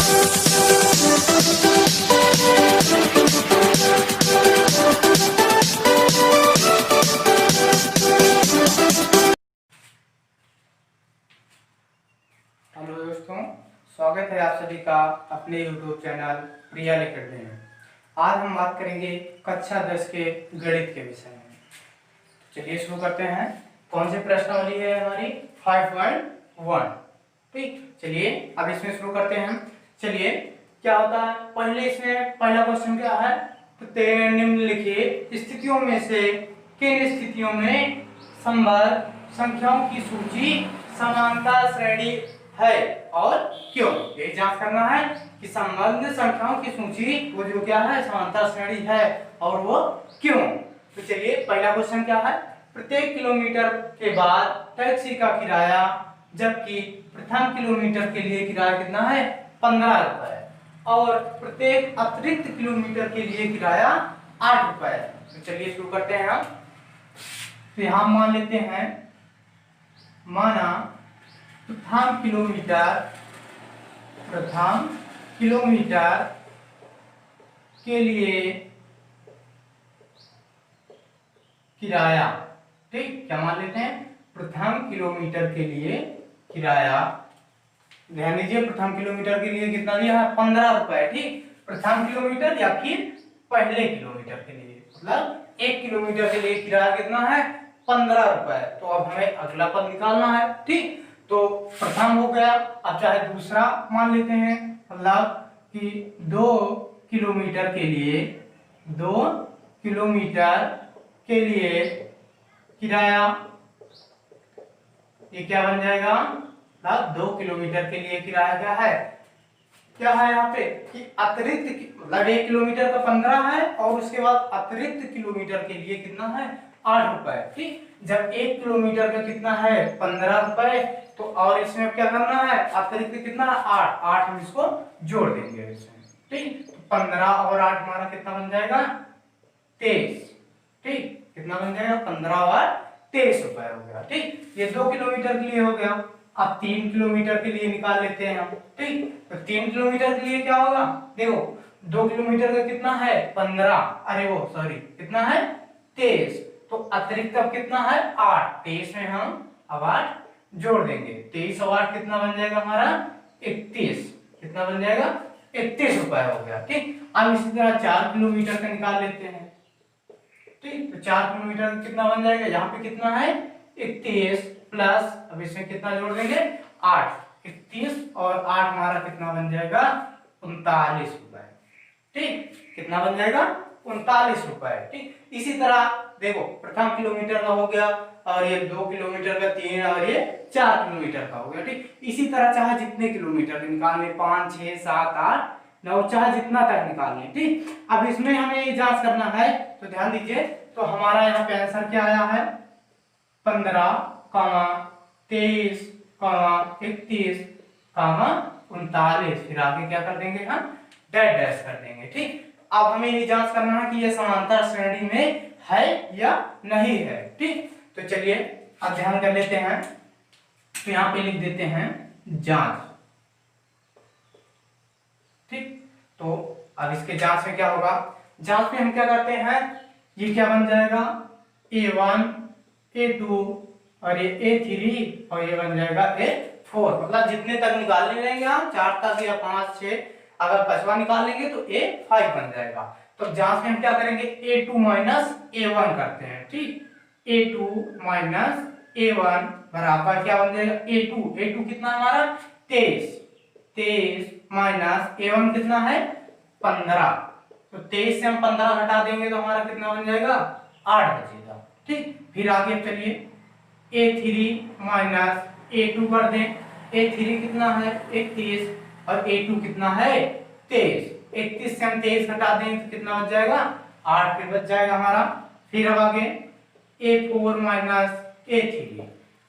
Hello दोस्तों, स्वागत है आप सभी का अपने YouTube चैनल प्रिया अकेडमी में। आज हम बात करेंगे कक्षा 10 के गणित के विषय में। चलिए शुरू करते हैं। कौन सी प्रश्नावली है हमारी? 5.1। ठीक, चलिए अब इसमें शुरू करते हैं। चलिए क्या होता है, पहले इसमें पहला क्वेश्चन क्या है? निम्नलिखित स्थितियों में से किन स्थितियों में संबद्ध संख्याओं की सूची समानता श्रेणी है और क्यों? ये जांच करना है कि संबद्ध संख्याओं की सूची वो जो क्या है, समानता श्रेणी है और वो क्यों। तो चलिए पहला क्वेश्चन क्या है? प्रत्येक किलोमीटर के बाद टैक्सी का किराया, जबकि प्रथम किलोमीटर के लिए किराया कितना है? 15 रुपए, और प्रत्येक अतिरिक्त किलोमीटर के लिए किराया 8 रुपए। तो चलिए शुरू करते हैं हम। तो यहाँ मान लेते हैं, माना प्रथम किलोमीटर के लिए किराया, ठीक, क्या मान लेते हैं? प्रथम किलोमीटर के लिए किराया, ध्यान दीजिए, प्रथम किलोमीटर के लिए कितना दिया है? 15 रुपए। ठीक, प्रथम किलोमीटर या फिर पहले किलोमीटर के लिए, मतलब 1 किलोमीटर के लिए किराया कितना है? 15 रुपए। तो अब हमें अगला पद निकालना है। ठीक, तो प्रथम हो गया, अब चाहे दूसरा मान लेते हैं, मतलब कि 2 किलोमीटर के लिए किराया, ये क्या बन जाएगा? 2 किलोमीटर के लिए किराया क्या है यहाँ पे कि अतिरिक्त, मतलब 1 किलोमीटर का 15 है और उसके बाद अतिरिक्त किलोमीटर के लिए कितना है? 8 रुपए। ठीक, जब 1 किलोमीटर का कितना है? 15 रुपए, तो और इसमें क्या करना है? अतिरिक्त कितना? 8 हम इसको जोड़ देंगे इसमें। ठीक, तो 15 और 8 हमारा कितना बन जाएगा? 23। ठीक, कितना बन जाएगा? 15 और 23 रुपए हो गया। ठीक, ये 2 किलोमीटर के लिए हो गया। अब 3 किलोमीटर के लिए निकाल लेते हैं हम। ठीक, तो 3 किलोमीटर के लिए क्या होगा? देखो 2 किलोमीटर का कितना है? 15, अरे वो सॉरी कितना है? 23, तो अतिरिक्त अब कितना है? 8। 23 में हम अब 8 जोड़ देंगे। 23 और 8 कितना बन जाएगा हमारा? 31। कितना बन जाएगा? 31 रुपए हो गया। ठीक, अब इसी तरह 4 किलोमीटर का निकाल लेते हैं। ठीक, तो 4 किलोमीटर कितना बन जाएगा? यहाँ पे कितना है? 31 प्लस, अब इसमें कितना जोड़ देंगे? 8। 31 और 8 हमारा कितना बन जाएगा? 39 रुपए। ठीक, कितना बन जाएगा? 39 रुपए। ठीक, इसी तरह देखो प्रथम किलोमीटर का हो गया, और ये 2 किलोमीटर का 3, और ये 4 किलोमीटर का हो गया। ठीक, इसी तरह चाहे जितने किलोमीटर निकालने, 5, 6, 7, 8, 9, चाहे जितना तक निकालने। ठीक, अब इसमें हमें ये जांच करना है, तो ध्यान दीजिए, तो हमारा यहाँ पे आंसर क्या आया है? 15, 23, 31, 39, फिर आगे क्या कर देंगे हम? डैश डैश कर देंगे। ठीक, अब हमें ये जांच करना है कि ये समांतर श्रेणी में है या नहीं है। ठीक, तो चलिए अब ध्यान कर लेते हैं, तो यहाँ पे लिख देते हैं जांच। ठीक, तो अब इसके जांच में क्या होगा? जांच में हम क्या करते हैं, ये क्या बन जाएगा? A1, A2 और ये A3 और ये बन जाएगा A4। मतलब जितने तक निकालने रहेंगे हम, 4 तक या 5, 6, अगर 5वां निकाल लेंगे तो A5 बन जाएगा। तो जांच में हम क्या करेंगे? A2 माइनस A1 करते हैं। ठीक, A2 माइनस A1 बराबर क्या बन जाएगा? A2 कितना हमारा? 23 माइनस A1 कितना है? 15। तो 23 से हम 15 घटा देंगे तो हमारा कितना बन जाएगा? 8 बचेगा। ठीक, फिर आगे चलिए, A3 माइनस A2 कर दें। A3 कितना है? 31, और A2 कितना है? 23। 31 से हम 23 घटा दें तो कितना बच जाएगा? 8 फिर बच जाएगा हमारा। फिर अब आगे A4 माइनस A3,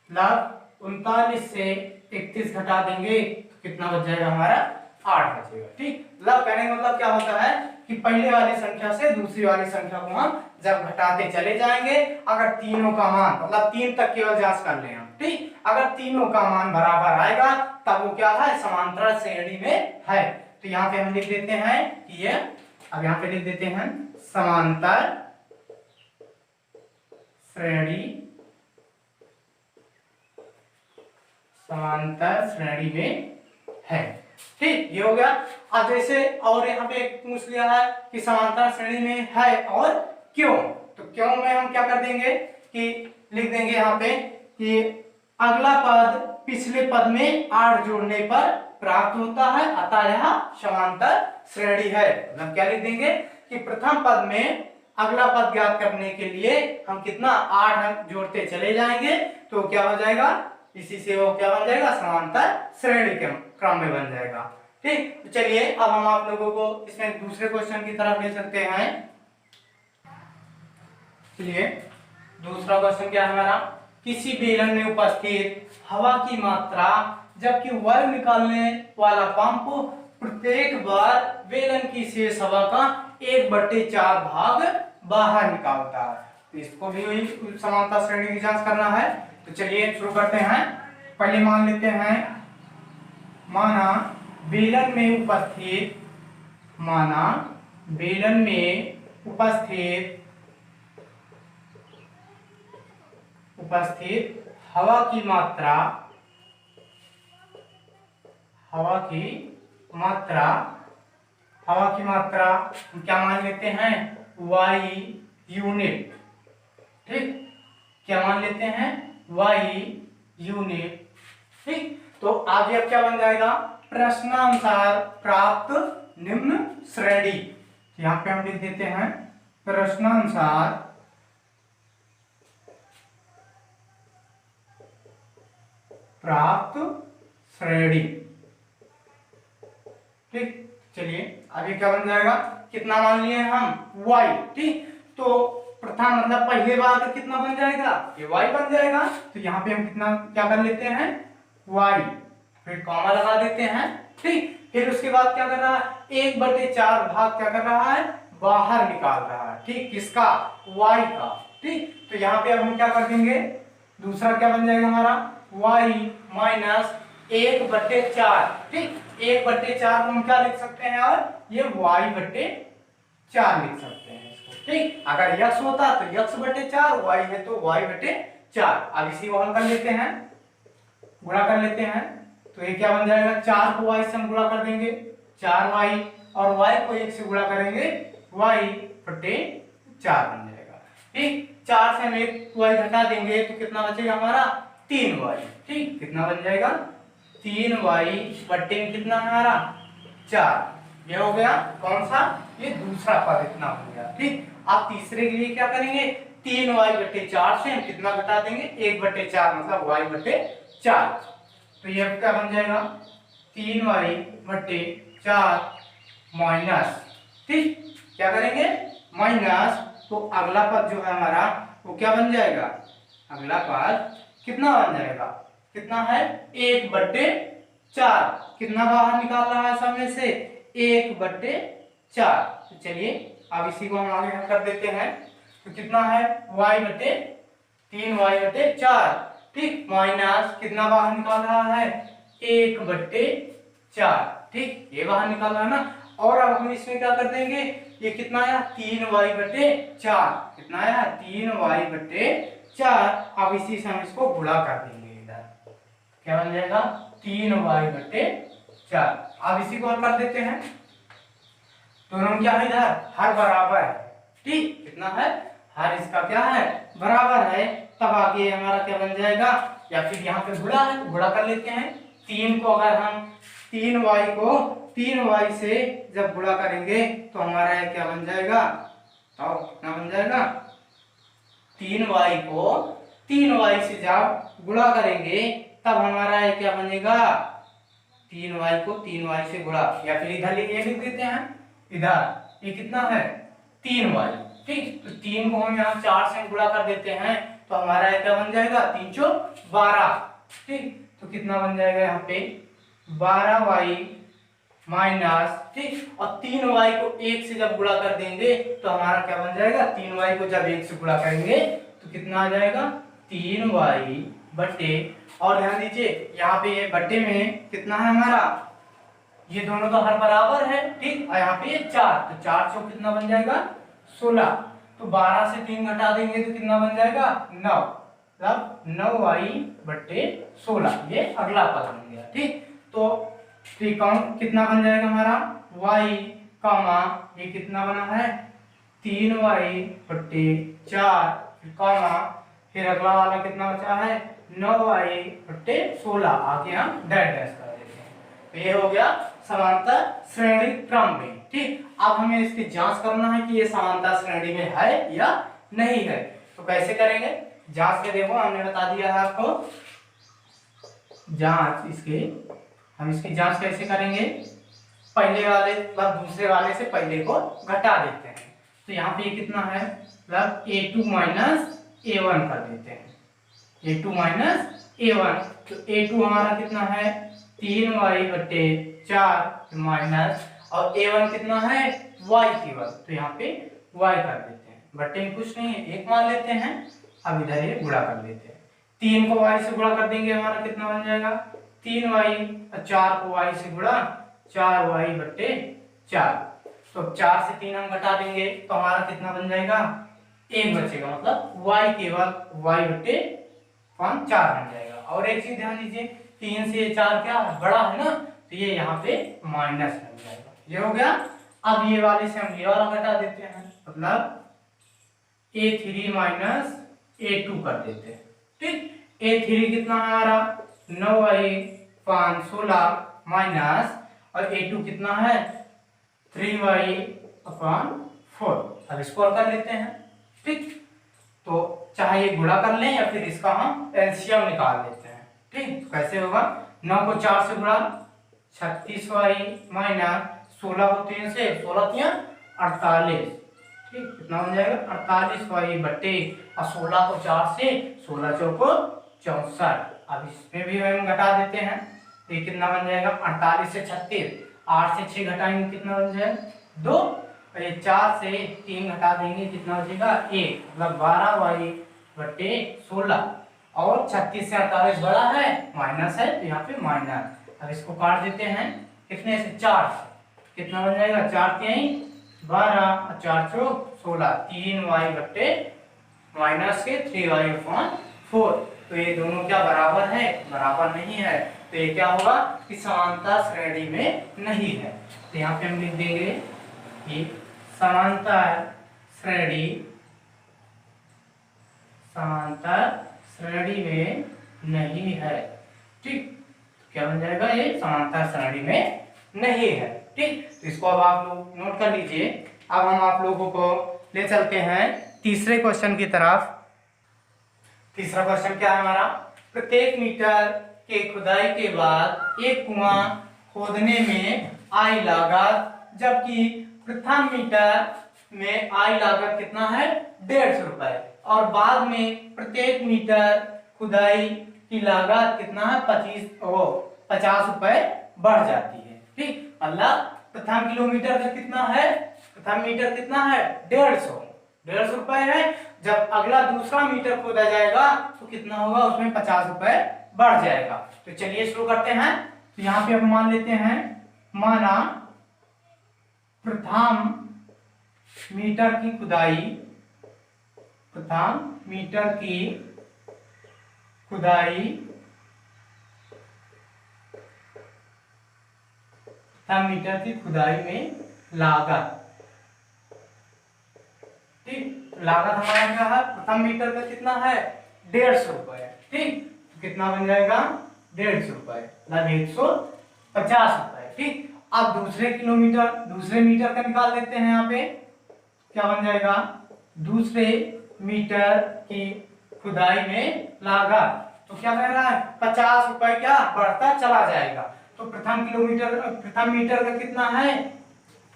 मतलब 39 से 31 घटा देंगे तो कितना बच जाएगा हमारा? 8 बचेगा। ठीक, मतलब कहने का मतलब क्या होता है कि पहले वाली संख्या से दूसरी वाली संख्या को हम जब घटाते चले जाएंगे, अगर तीनों का मान मतलब 3 तक केवल जांच कर लें हम, ठीक, अगर तीनों का मान बराबर आएगा तब वो क्या है, समांतर श्रेणी में है। तो यहाँ पे हम लिख देते हैं कि ये, अब यहाँ पे लिख देते हैं समांतर श्रेणी, समांतर श्रेणी में है। ठीक, ये हो गया। अब जैसे और यहाँ पे पूछ लिया है कि समांतर श्रेणी में है और क्यों, तो क्यों में हम क्या कर देंगे कि लिख देंगे यहाँ पे कि अगला पद पिछले पद में 8 जोड़ने पर प्राप्त होता है, अतः यह समांतर श्रेणी है। मतलब क्या लिख देंगे कि प्रथम पद में अगला पद ज्ञात करने के लिए हम कितना 8 जोड़ते चले जाएंगे, तो क्या हो जाएगा, इसी से वो क्या बन जाएगा, समांतर श्रेणी के क्रम में बन जाएगा। ठीक, तो चलिए अब हम आप लोगों को इसमें दूसरे क्वेश्चन की तरफ ले चलते हैं। चलिए दूसरा क्वेश्चन क्या है हमारा, किसी बेलन में उपस्थित हवा की मात्रा जबकि वायु निकालने वाला पंप प्रत्येक बार बेलन की शेष हवा का 1/4 भाग बाहर निकालता है। तो इसको भी वही समांतर श्रेणी की जांच करना है। तो चलिए शुरू करते हैं। पहले मान लेते हैं, माना बेलन में उपस्थित, माना बेलन में उपस्थित हवा की मात्रा, हवा की मात्रा हम क्या मान लेते हैं, वाई यूनिट। ठीक, क्या मान लेते हैं, वाई यूनिट। ठीक, तो आगे अब क्या बन जाएगा, प्रश्नानुसार प्राप्त निम्न श्रेणी। यहां पे हम लिख देते हैं प्रश्नानुसार प्राप्त श्रेणी। ठीक, चलिए आगे क्या बन जाएगा, कितना मान लिए हम, y। ठीक, तो प्रथम मतलब पहले बार का कितना बन जाएगा, ये y बन जाएगा। तो यहाँ पे हम कितना क्या कर लेते हैं, y, फिर कॉमा लगा देते हैं। ठीक, फिर उसके बाद क्या कर रहा है, 1/4 भाग क्या कर रहा है, बाहर निकाल रहा है। ठीक, किसका, y का। ठीक, तो यहाँ पे अब हम क्या कर देंगे, दूसरा क्या बन जाएगा हमारा, y माइनस 1/4। ठीक, 1/4 को हम क्या लिख सकते हैं, और ये y/4 लिख सकते हैं इसको। ठीक, अगर x होता तो x/4, y है तो y/4। अब इसी को हम कर लेते हैं, गुणा कर लेते हैं। तो ये क्या बन जाएगा, 4 को y से हम गुणा कर देंगे 4y, और y को 1 से गुणा करेंगे y/4 बन जाएगा। ठीक, 4 से हम 1 y घटा देंगे तो कितना बचेगा हमारा, 3y। ठीक, कितना बन जाएगा, 3y बट्टे कितना हमारा, 4। ये हो गया कौन सा, ये दूसरा पद इतना हो गया। ठीक, अब तीसरे के लिए क्या करेंगे, 3y/4 से हम कितना घटा देंगे, 1/4 मतलब y/4। तो ये क्या बन जाएगा, 3y/4 माइनस, ठीक, क्या करेंगे, माइनस, तो अगला पद जो है हमारा वो क्या बन जाएगा, अगला पद कितना बन जाएगा, कितना है, 1/4। कितना बाहर निकाल रहा है सब में से, 1/4। तो चलिए अब इसी को हम आगे कर देते हैं। तो कितना है, y/3y/4। ठीक, माइनस कितना बाहर निकाल रहा है, 1/4। ठीक, ये बाहर निकाल रहा है ना। और अब हम इसमें क्या कर देंगे, ये कितना आया, 3y/4। कितना आया, 3y/4। अब इसी से हम इसको गुणा कर देंगे, इधर क्या बन जाएगा, 3y/4। अब इसी को हल कर देते हैं। दोनों क्या है, इधर हर बराबर है। ठीक, कितना है, हर इसका क्या है, बराबर है। तब आगे हमारा क्या बन जाएगा, या फिर यहाँ पे गुणा है, गुणा कर लेते हैं। 3 को अगर हम 3y को 3y से जब गुणा करेंगे तो हमारा ये क्या बन जाएगा, तो कितना बन जाएगा, 3y को 3y से जब गुणा करेंगे तब हमारा ये क्या बनेगा, 3y को 3y से गुणा, या फिर इधर ये लिख देते हैं, इधर ये कितना है, 3y। ठीक, तो 3 को हम यहाँ 4 से गुणा कर देते हैं तो हमारा ये क्या बन जाएगा, 3 × 12। ठीक, तो कितना बन जाएगा यहाँ पे, 12y माइनस, ठीक, और 3y को 1 से जब गुणा कर देंगे तो हमारा क्या बन जाएगा, 3y को जब 1 से गुणा करेंगे तो कितना आ जाएगा, 3y बटे, और ध्यान दीजिए यहाँ पे ये बटे में कितना है हमारा, ये दोनों तो हर बराबर है, ठीक, और यहाँ पे ये 4, तो 4 चौक कितना बन जाएगा, 16, तो 12 से 3 घटा देंगे तो कितना बन जाएगा, 9, मतलब 9y बटे 16, ये अगला पद बन गया, ठीक। तो त्रिकोण कितना बन जाएगा हमारा, y कामा ये कितना बना है, 3y बटे 4, कामा फिर अगला वाला कितना बचा है, 9y बटे 16, आगे हम डैश डैश कर देते हैं। तो ये हो गया समांतर श्रेणी क्रम में, ठीक। अब हमें इसकी जांच करना है कि ये समांतर श्रेणी में है या नहीं है। तो कैसे करेंगे जांच के, देखो हमने बता दिया है आपको जांच इसके, हम इसकी जांच कैसे करेंगे, पहले वाले मतलब दूसरे वाले से पहले को घटा देते हैं। तो यहाँ पे कितना है, मतलब a2 माइनस a1 कर देते हैं, a2 माइनस a1, तो a2 हमारा कितना है, 3y बटे 4 माइनस, और a1 कितना है, y केवल, तो यहाँ पे y कर देते हैं, बटे में कुछ नहीं है, 1 मान लेते हैं। अब इधर ये गुणा कर लेते हैं, 3 को y से गुणा कर देंगे हमारा कितना बन जाएगा, 3y, और 4 को y से गुणा, 4y बटे 4, तो 4 से 3 हम घटा देंगे तो हमारा कितना बन जाएगा, 1 बचेगा, मतलब y केवल y बटे 4 बन जाएगा। और एक चीज ध्यान दीजिए, 3 से 4 क्या बड़ा है ना, तो ये यहाँ पे माइनस बन जाएगा, ये हो गया। अब ये वाले से हम ये वाला घटा देते हैं, मतलब a3 माइनस a2 कर देते हैं, ठीक। a3 कितना है हमारा, 9y 5 16 माइनस, और a2 कितना है, 3y अपॉन 4। अब इसको हल कर लेते हैं, ठीक। तो चाहे ये गुणा कर लें या फिर इसका हम एलसीएम निकाल लेते हैं, ठीक। तो कैसे होगा, 9 को 4 से गुणा, 36y माइनस 16 को 3 से, 16 3 48, ठीक, कितना बन जाएगा, 48y बटे, और 16 को 4 से, 16 चौको 64। अब इसमें भी हम घटा देते हैं, तो ये कितना बन जाएगा, 48 से 36, 8 से 6 घटाएंगे कितना बन जाएगा, 2, और ये 4 से 3 घटा देंगे कितना बचेगा, 1, मतलब 12y बटे 16, और 36 से 48 बड़ा है, माइनस है, तो यहाँ पे माइनस। अब इसको काट देते हैं, कितने से, 4 से, कितना बन जाएगा, 4 3 12, और 4 चौक 16, 3y बटे माइनस के 3y अपॉन 4। तो ये दोनों क्या बराबर है, बराबर नहीं है, तो ये क्या होगा कि समांतर श्रेणी में नहीं है। तो यहाँ पे हम लिख देंगे कि समांतर श्रेणी में नहीं है, ठीक। क्या बन जाएगा, ये समांतर श्रेणी में नहीं है, ठीक। तो इसको अब आप लोग नोट कर लीजिए। अब हम आप लोगों को ले चलते हैं तीसरे क्वेश्चन की तरफ। तीसरा क्वेश्चन क्या है हमारा, प्रत्येक मीटर के खुदाई के बाद एक कुआं खोदने में आई लागत, जबकि प्रथम मीटर में आई लागत कितना है, 150 रुपए, और बाद में प्रत्येक मीटर खुदाई की लागत कितना है, 50 रुपए बढ़ जाती है, ठीक। मतलब प्रथम किलोमीटर का कितना है, प्रथम मीटर कितना है, 150 रुपए है, जब अगला दूसरा मीटर खोदा जाएगा तो कितना होगा, उसमें 50 रुपए बढ़ जाएगा। तो चलिए शुरू करते हैं। तो यहाँ पे हम मान लेते हैं, माना प्रथम मीटर की खुदाई, प्रथम मीटर की खुदाई, प्रथम मीटर की खुदाई में लागत, ठीक। लागत हमारा क्या है, प्रथम मीटर का कितना है, 150 रुपए, ठीक। तो कितना बन जाएगा, 150 रुपए, मतलब 150 रुपए, ठीक। अब दूसरे मीटर का निकाल देते हैं। यहाँ पे क्या बन जाएगा, दूसरे मीटर की खुदाई में लागत, तो क्या कह रहा है, 50 रुपए क्या बढ़ता चला जाएगा। तो प्रथम मीटर का कितना है,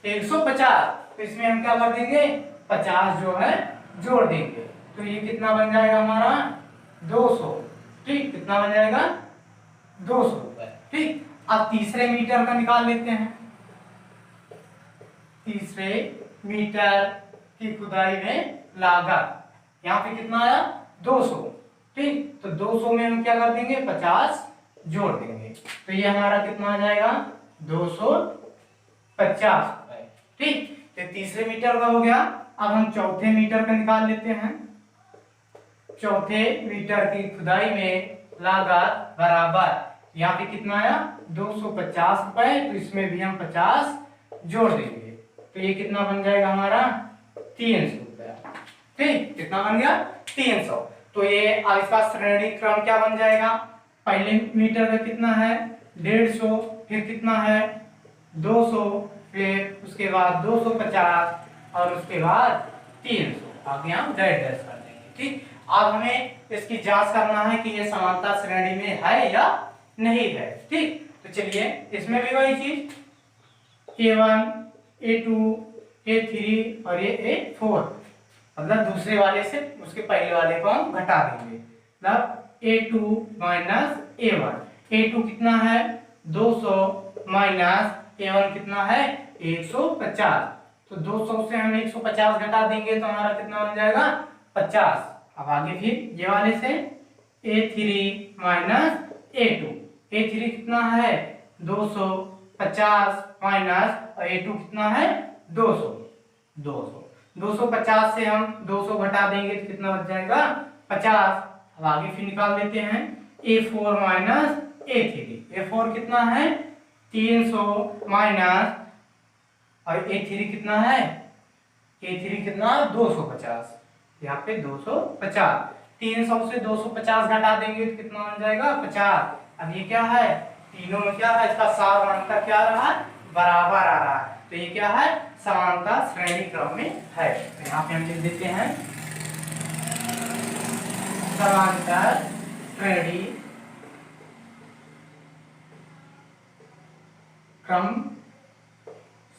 150, तो इसमें हम क्या कर देंगे, 50 जो है जोड़ देंगे, तो ये कितना बन जाएगा हमारा, 200, ठीक। कितना बन जाएगा, 200 रुपए, ठीक। अब तीसरे मीटर का निकाल लेते हैं। तीसरे मीटर की खुदाई में लागत, यहाँ पे कितना आया 200। ठीक, तो 200 में हम क्या कर देंगे 50 जोड़ देंगे, तो ये हमारा कितना आ जाएगा 250 रुपए। ठीक, तो तीसरे मीटर का हो गया। अब हम चौथे मीटर का निकाल लेते हैं। चौथे मीटर की खुदाई में लागत बराबर, यहाँ पे कितना आया 250 रुपए, तो इसमें भी हम 50 जोड़ देंगे, तो ये कितना बन जाएगा हमारा 300 रुपया। ठीक, कितना बन गया 300। तो ये अब इसका श्रेणी क्रम क्या बन जाएगा, पहले मीटर का कितना है 150, फिर कितना है 200, फिर उसके बाद 250 और उसके बाद 300। आगे हम डैश डैश कर देंगे। ठीक, अब हमें इसकी जांच करना है कि ये समानता श्रेणी में है या नहीं है। ठीक, तो चलिए इसमें भी वही चीज A1 A2 A3 और ये A4, मतलब दूसरे वाले से उसके पहले वाले को हम घटा देंगे, मतलब A2 माइनस A1। A2 कितना है 200 माइनस A1 कितना है 150, तो 200 से हम 150 घटा देंगे तो हमारा कितना बन जाएगा 50। अब आगे फिर ये वाले से A3 माइनस A2, A3 कितना है 250 माइनस और A2 कितना है 200, 250 से हम 200 घटा देंगे तो कितना बच जाएगा 50। अब आगे फिर निकाल देते हैं A4 माइनस A3, A4 कितना है 300 माइनस और A3 कितना है, A3 कितना 250, यहाँ पे 250, 300 से 250 घटा देंगे तो कितना बन जाएगा 50। अब ये क्या है, तीनों में क्या है, इसका सारवांतर क्या आ रहा है बराबर आ रहा है, तो ये क्या है समानता श्रेणी क्रम में है। तो यहाँ पे हम लिख देते हैं समांतर श्रेणी क्रम,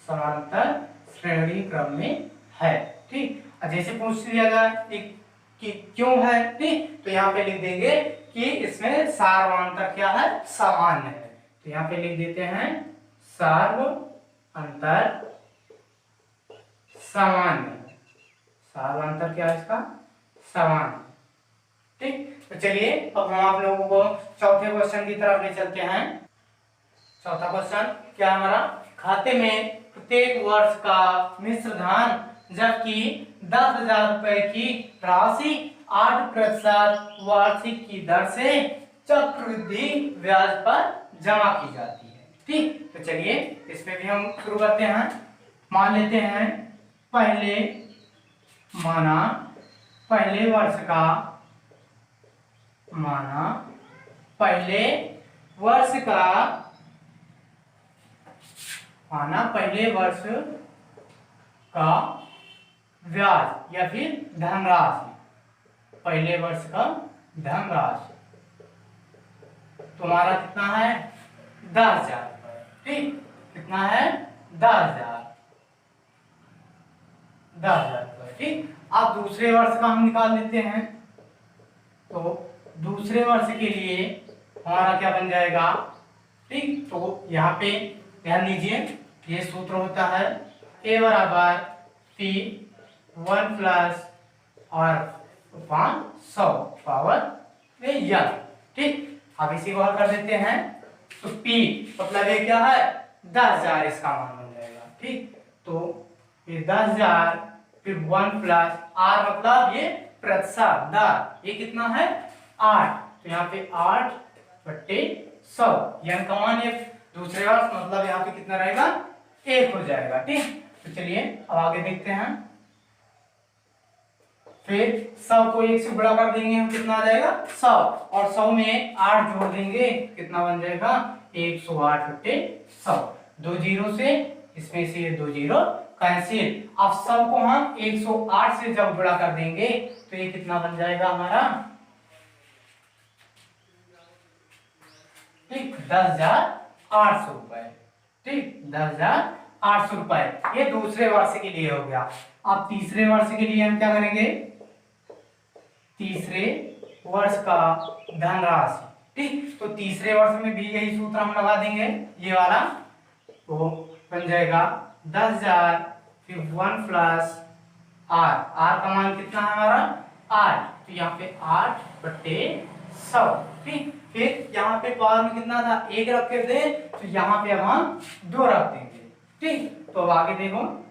समांतर श्रेणी क्रम में है। ठीक, जैसे पूछ लिया जाए कि क्यों है, ठीक, तो यहाँ पे लिख देंगे कि इसमें सारवांतर क्या है सामान्य है, तो यहाँ पे लिख देते हैं सार्व अंतर सामान्य, सार्वंतर क्या है इसका सामान्य। ठीक, तो चलिए अब हम आप लोगों को चौथे क्वेश्चन की तरफ ले चलते हैं। चौथा क्वेश्चन क्या है हमारा, खाते में प्रत्येक वर्ष का मिश्र धन जबकि 10,000 रुपए की राशि 8% वार्षिक की दर से चक्रवृद्धि ब्याज पर जमा की जाती है। ठीक, तो चलिए इसमें भी हम शुरू करते हैं। मान लेते हैं पहले वर्ष का, माना पहले वर्ष का, माना पहले वर्ष का ब्याज या फिर धनराशि, पहले वर्ष का धनराशि तुम्हारा कितना है 10,000 रुपए। ठीक, कितना है 10,000 रुपए। ठीक, अब दूसरे वर्ष का हम निकाल लेते हैं, तो दूसरे वर्ष के लिए हमारा क्या बन जाएगा। ठीक, तो यहाँ पे ध्यान दीजिए ये सूत्र होता है A बराबर P 1 प्लस और 100 पावर में n। ठीक, अब इसी को हल कर देते हैं, तो P मतलब ये क्या है 10,000 इसका मान बन जाएगा। ठीक, तो ये 10,000 फिर 1 प्लस R मतलब ये प्रतिशत दर, ये कितना है 8, तो यहाँ पे 8/100 n का मान ये दूसरे वर्ष मतलब यहाँ पे कितना रहेगा 1 हो जाएगा। ठीक, तो चलिए अब आगे देखते हैं। फिर 100 को 1 से गुणा कर देंगे हम, कितना आ जाएगा 100 और 100 में 8 जोड़ देंगे, कितना बन जाएगा 108/100। 2 जीरो से इसमें से ये 2 जीरो कैंसिल। अब 100 को हम 108 से जब गुणा कर देंगे तो ये कितना बन जाएगा हमारा, ठीक 10,800 रुपए। ठीक, 10,800 रुपए ये दूसरे वर्ष के लिए हो गया। अब तीसरे वर्ष के लिए हम क्या करेंगे, तीसरे वर्ष का धनराशि। ठीक, तो तीसरे वर्ष में भी यही सूत्र हम लगा देंगे, ये वाला, तो बन जाएगा 10,000 फिर 1 प्लस आर, आर का मान कितना है हमारा 8, तो यहाँ पे 8/100। ठीक, फिर यहाँ पे पावर में कितना था 1 रखे थे, तो यहाँ पे अब हम 2 रख देंगे। ठीक, तो अब आगे देखो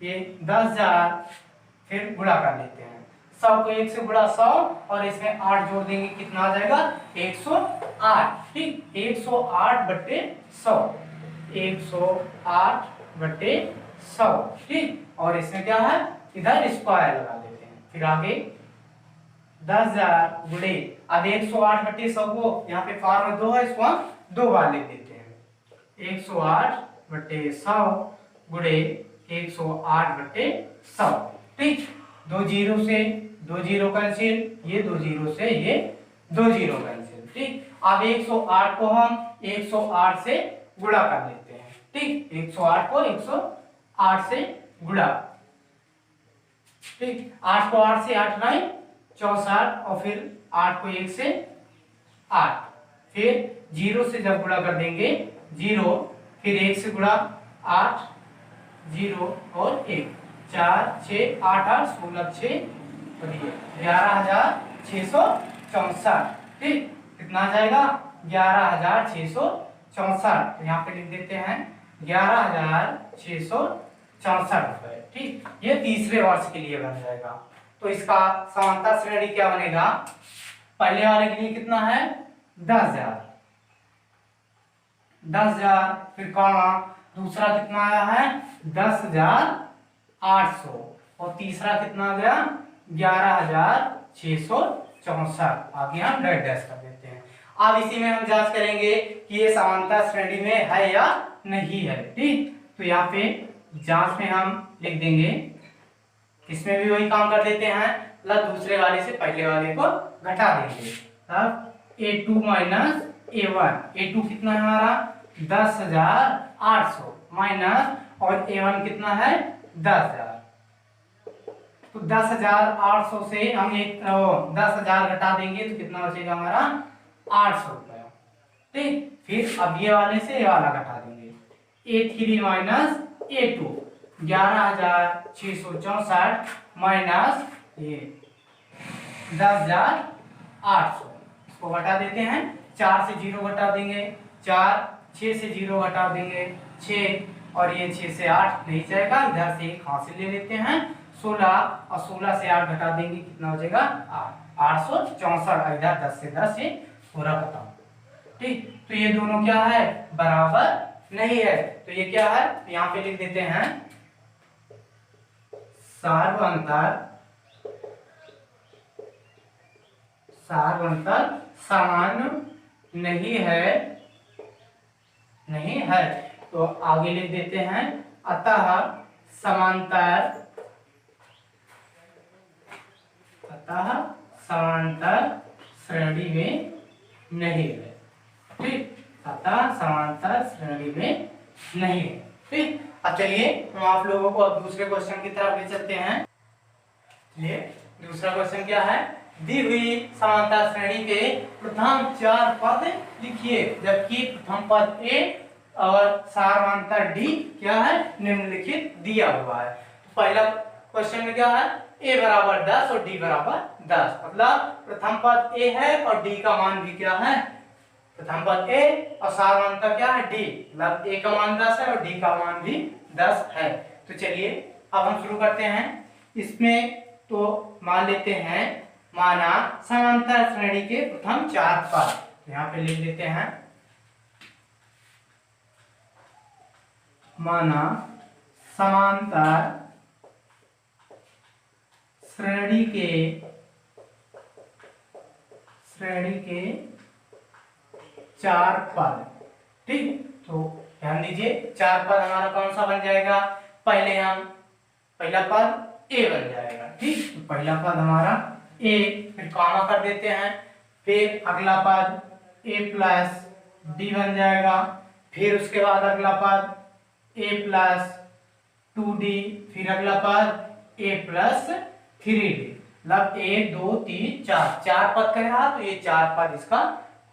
ये 10,000, फिर गुणा कर लेते हैं 100 को 1 से गुणा 100 और इसमें 8 जोड़ देंगे, कितना आ जाएगा 108। ठीक, 108/100, 108/100। ठीक, और इसमें क्या है इधर स्क्वायर लगा देते हैं। फिर आगे 10,000 गुणे, अब 108/100 को यहाँ पे पावर में 2 है, इसको हम 2 बार लिख देते हैं। 108/100 गुणे 108/100। ठीक, 2 जीरो से 2 जीरो कैंसिल, ये 2 जीरो से ये 2 जीरो कैंसिल। ठीक, अब 108 को हम 108 से गुणा कर लेते हैं। ठीक, 108 को 108 से गुणा। ठीक, 8 को 8 से 8 9 64, और फिर 8 को 1 से 8, फिर 0 से जब गुणा कर देंगे 0, फिर 1 से गुणा 8, 0 और 1, 4 6 8 8 16 6 और ये 11,664। ठीक, कितना आ जाएगा 11,664। तो यहाँ पे लिख देते हैं 11,664 रुपए। ठीक, ये तीसरे वर्ष के लिए बन जाएगा। तो इसका समांतर श्रेणी क्या बनेगा, पहले वाले के लिए कितना है 10,000, 10,000, फिर कौमा, दूसरा कितना आया है 10,800, और तीसरा कितना आ गया 11,664। आगे हम डैश डैश कर देते हैं। अब इसी में हम जांच करेंगे कि ये समांतर श्रेणी में है या नहीं है। ठीक, तो यहाँ पे जांच में हम लिख देंगे, इसमें भी वही काम कर देते हैं, मतलब दूसरे वाले से पहले वाले को घटा देंगे। अब A2 माइनस A1, A2 कितना है हमारा 10,800 माइनस, और A1 कितना है 10,000। तो 10,800 से हम 10,000 घटा देंगे तो कितना बचेगा हमारा 800 रुपया। ठीक, फिर अब ये वाले से ये वाला घटा देंगे, A3 माइनस A2, 11,664 माइनस ये 10,800, इसको घटा देते हैं, 4 से 0 घटा देंगे 4, 6 से 0 घटा देंगे 6, और ये 6 से 8 नहीं जाएगा, इधर से एक हासिल ले लेते हैं 16, और 16 से 8 घटा देंगे, कितना हो जाएगा 864। इधर 10 से 10 ये पूरा खत्म। ठीक, तो ये दोनों क्या है बराबर नहीं है, तो ये क्या है यहाँ पे लिख देते हैं सार्वंतर समान नहीं है। तो आगे लिख देते हैं अतः समांतर श्रेणी में नहीं है। ठीक, अतः समांतर श्रेणी में नहीं है। ठीक, अब चलिए हम आप लोगों को अब दूसरे क्वेश्चन की तरफ ले चलते हैं। चलिए दूसरा क्वेश्चन क्या है, दी हुई समांतर श्रेणी के प्रथम 4 पद लिखिए, जबकि प्रथम पद A और सारवांतर D क्या है निम्नलिखित दिया हुआ है। तो पहला क्वेश्चन में क्या है A बराबर 10 और D बराबर 10, मतलब प्रथम पद A है और D का मान भी क्या है, प्रथम पद A और सारवांतर क्या है D, मतलब A का मान 10 है और D का मान भी 10 है। तो चलिए अब हम शुरू करते हैं। इसमें तो मान लेते हैं, माना समांतर श्रेणी के प्रथम 4 पद, यहाँ पे लिख देते हैं, माना समांतर श्रेणी के 4 पद। ठीक, तो ध्यान दीजिए 4 पद हमारा कौन सा बन जाएगा, पहला पद A बन जाएगा। ठीक, तो पहला पद हमारा A, फिर कॉमा कर देते हैं, फिर अगला पद A प्लस D बन जाएगा, फिर उसके बाद अगला पद A प्लस 2D, फिर अगला पद A प्लस 3D, मतलब 1 2 3 4 पद कह रहा, तो ये 4 पद इसका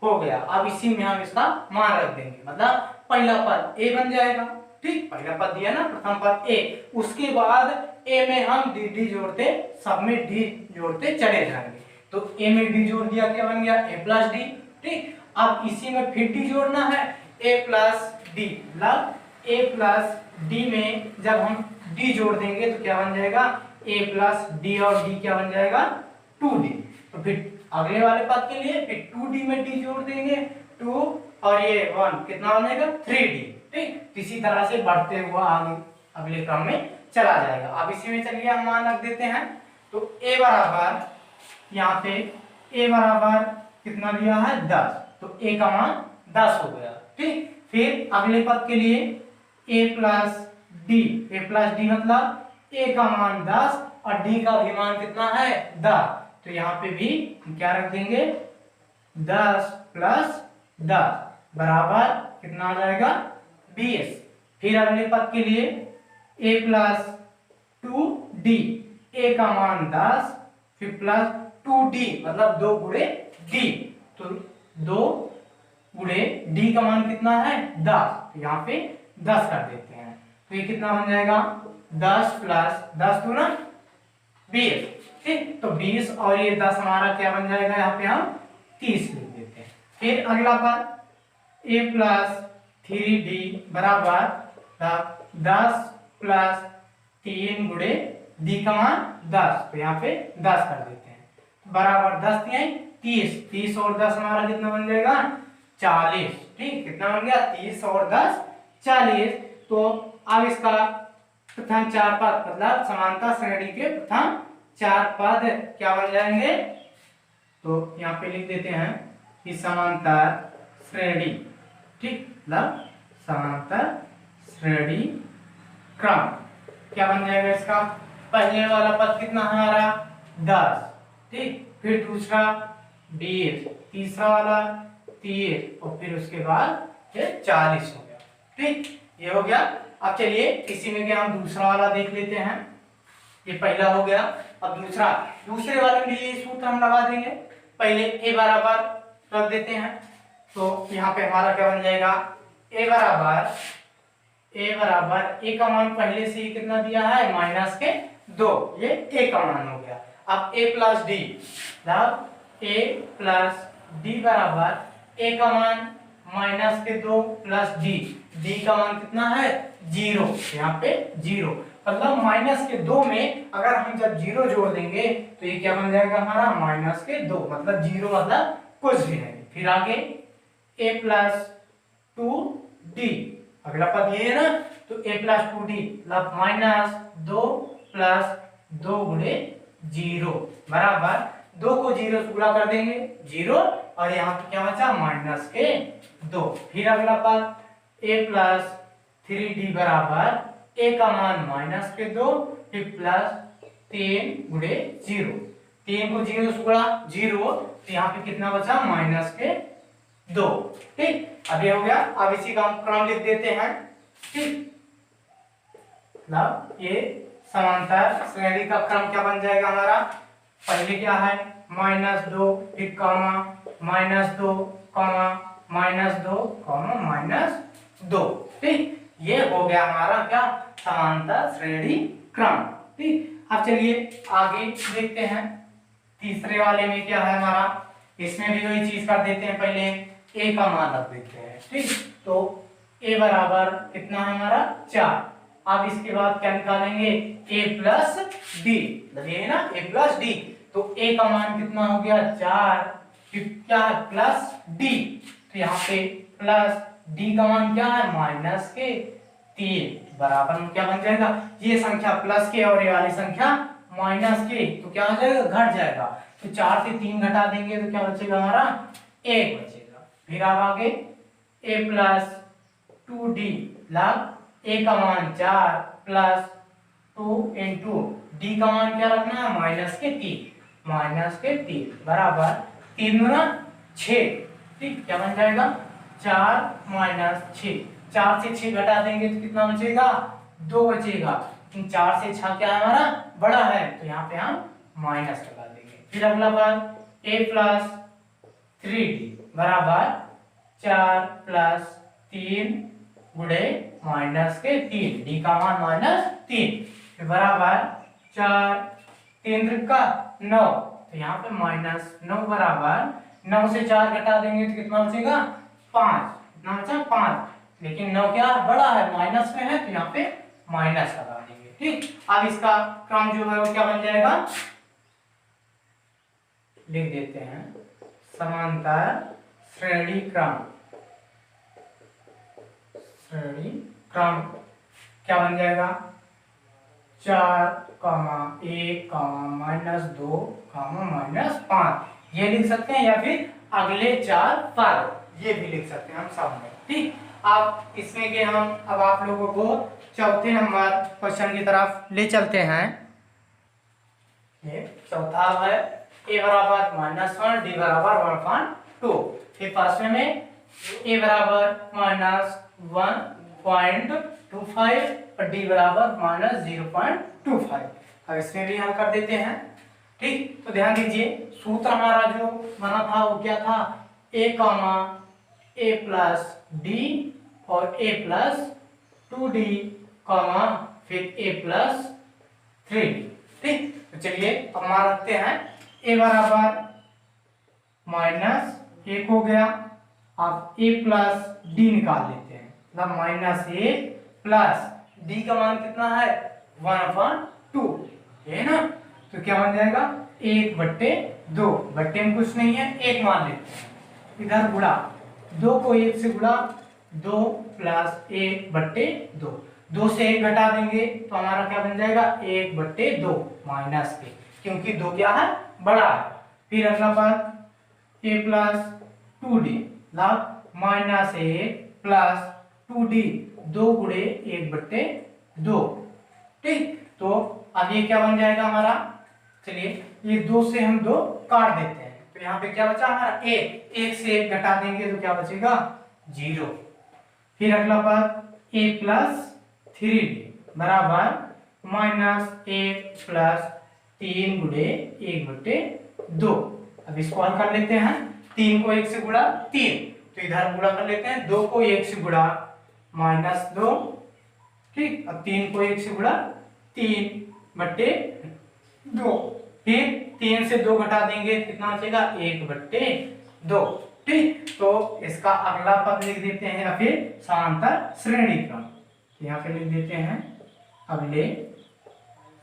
हो गया। अब इसी में हम इसका मान रख देंगे, मतलब पहला पद A बन जाएगा। ठीक, पहला पद दिया ना, प्रथम पद ए, उसके बाद ए में हम डी डी जोड़ते, सब में डी जोड़ते चले जाएंगे। तो ए में डी जोड़ दिया, क्या बन गया ए प्लस डी। ठीक, अब इसी में फिर डी जोड़ना है, ए प्लस डी, मतलब ए प्लस डी में जब हम डी जोड़ देंगे तो क्या बन जाएगा ए प्लस डी, और डी क्या बन जाएगा 2d। तो फिर अगले वाले पद के लिए फिर 2d में d जोड़ देंगे, 2 और ये 1 कितना बनेगा 3d। ठीक, इसी तरह से बढ़ते हुआ आगे अगले क्रम में चला जाएगा। अब इसी में चलिए हम मान रख देते हैं। तो a बराबर यहाँ पे a बराबर कितना दिया है 10, तो a का मान 10 हो गया। ठीक, फिर अगले पद के लिए a प्लस डी मतलब a का मान 10 और d का भी मान कितना है 10, तो यहाँ पे भी क्या रख देंगे 10 प्लस 10 बराबर कितना आ जाएगा 20। फिर अगले पद के लिए a प्लस 2d, a का मान 10 फिर प्लस 2d मतलब 2 गुणे d, तो 2 गुणे d का मान कितना है 10, तो यहाँ पे 10 कर देते हैं। तो ये कितना बन जाएगा 10 प्लस 10 तो ना 20। ठीक, तो 20 और ये 10 हमारा क्या बन जाएगा, यहाँ पे हम 30 लिख देते हैं। फिर अगला पद a प्लस 3d बराबर 10 प्लस 3 गुणे d का मान 10, तो यहाँ पे 10 कर देते हैं बराबर 10 30, 30 और 10 हमारा कितना बन जाएगा 40। ठीक, कितना बन गया 30 और 10 40। तो अब इसका प्रथम 4 पद मतलब समानता श्रेणी के प्रथम 4 पद क्या बन जाएंगे, तो यहाँ पे लिख देते हैं कि समांतर श्रेणी। ठीक, मतलब समांतर श्रेणी क्रम क्या बन जाएगा इसका, पहले वाला पद कितना हमारा 10, ठीक, फिर दूसरा 20, तीसरा वाला 30 और फिर उसके बाद ये 40 हो गया। ठीक, ये हो गया। अब चलिए इसी में क्या हम दूसरा वाला देख लेते हैं। ये पहला हो गया, अब दूसरे वाले में ये सूत्र हम लगा देंगे। पहले a बराबर रख देते हैं, तो यहाँ पे हमारा क्या बन जाएगा a बराबर a का मान पहले से ही कितना दिया है -2, ये a का मान हो गया। अब a प्लस डी, मतलब a प्लस डी बराबर a का मान -2 प्लस d का मान कितना है 0, यहाँ पे 0 मतलब -2 में अगर हम जब 0 जोड़ देंगे तो ये क्या बन जाएगा हमारा -2 मतलब 0 मतलब कुछ भी नहीं। फिर आगे a प्लस 2d, अगला पद ये है ना, तो a प्लस 2d मतलब -2 प्लस 2 गुणे 0 बराबर 2 को 0 से गुणा कर देंगे 0 और यहाँ पे क्या बचा -2। फिर अगला पद a प्लस 3d बराबर a का मान -2 फिर प्लस 3 गुणे 0, 3 को 0 से गुणा 0, तो यहाँ पे कितना बचा -2। ठीक, अब ये हो गया। अब इसी का हम क्रम लिख देते हैं। ठीक, मतलब ये समांतर श्रेणी का क्रम क्या बन जाएगा हमारा, पहले क्या है -2 फिर कॉमा -2 कॉमा -2। ठीक, ये हो गया हमारा क्या समांतर श्रेणी क्रम। ठीक, अब चलिए आगे देखते हैं। तीसरे वाले में क्या है हमारा, इसमें भी वही चीज कर देते हैं, पहले a का मान रख देते हैं। ठीक, तो a बराबर कितना है हमारा 4। अब इसके बाद क्या निकालेंगे a प्लस डी, ये है ना a प्लस डी, तो a का मान कितना हो गया 4 फिर क्या है प्लस d, तो यहाँ पे प्लस d का मान क्या है -3 बराबर में क्या बन जाएगा, ये संख्या प्लस के और ये वाली संख्या माइनस के, तो क्या हो जाएगा घट जाएगा, तो 4 से 3 घटा देंगे तो क्या बचेगा हमारा 1 बचेगा। फिर अब आगे a प्लस 2d लग a का मान 4 प्लस 2 इंटू d का मान क्या रखना है -3 बराबर 3 गुना 6। ठीक, क्या बन जाएगा 4 - 6, 4 से 6 घटा देंगे तो कितना बचेगा 2 बचेगा। 4 से 6 क्या है हमारा बड़ा है, तो यहाँ पे हम माइनस लगा देंगे। फिर अगला बात a प्लस 3d बराबर 4 प्लस 3 गुणे माइनस के 3, डी का मान -3 बराबर 4, 3 का 9, तो यहाँ पे -9 बराबर 9 से 4 घटा देंगे तो कितना बचेगा 5, कितना बचा 5, लेकिन 9 क्या बड़ा है माइनस में है तो यहाँ पे माइनस लगा देंगे। ठीक, अब इसका क्रम जो है वो क्या बन जाएगा, लिख देते हैं समांतर श्रेणी क्रम। श्रेणी क्रम क्या बन जाएगा 4, -1, -2, -5, ये लिख सकते हैं या फिर अगले 4 पद ये भी लिख सकते हैं हम सामने। ठीक, अब इसमें के हम अब आप लोगों को चौथे नंबर क्वेश्चन की तरफ ले चलते हैं। ये चौथा है a बराबर -1, d बराबर 1.2, फिर पांचवे में a बराबर -1.25 और d बराबर -0.25। अब इसमें भी हल कर देते हैं। ठीक, तो ध्यान दीजिए सूत्र हमारा जो बना था वो क्या था, a प्लस d और a प्लस 2d फिर a प्लस 3d। ठीक, तो चलिए अब मान रखते हैं a बराबर -1 हो गया, अब a प्लस d निकाल लेते हैं, मतलब -1 प्लस d का मान कितना है 1/2, है ना, तो क्या बन जाएगा 1/2, बट्टे में कुछ नहीं है 1 मान लेते हैं, इधर गुणा 2 को 1 से गुणा 2 प्लस 1/2, 2 से 1 घटा देंगे तो हमारा क्या बन जाएगा 1/2 माइनस के, क्योंकि 2 क्या है बड़ा है। फिर अगला पद a plus 2d -1 plus 2d, 2 गुणे 1/2। ठीक, तो अब ये क्या बन जाएगा हमारा, चलिए ये 2 से हम 2 काट देते हैं, तो यहाँ पे क्या बचा हमारा 1 से 1 घटा देंगे तो क्या बचेगा 0। फिर अगला पद a प्लस 3d बराबर -1 प्लस 3 गुणे 1/2। अब इसको हल कर लेते हैं, 3 को 1 से गुणा 3, तो इधर गुणा कर लेते हैं, 2 को 1 से गुणा -2, ठीक, अब 3 को 1 से गुणा 3/2, फिर 3 से 2 घटा देंगे कितना बचेगा 1/2। ठीक, तो इसका अगला पद लिख देते हैं या फिर समांतर श्रेणी क्रम, यहाँ पे लिख देते हैं अगले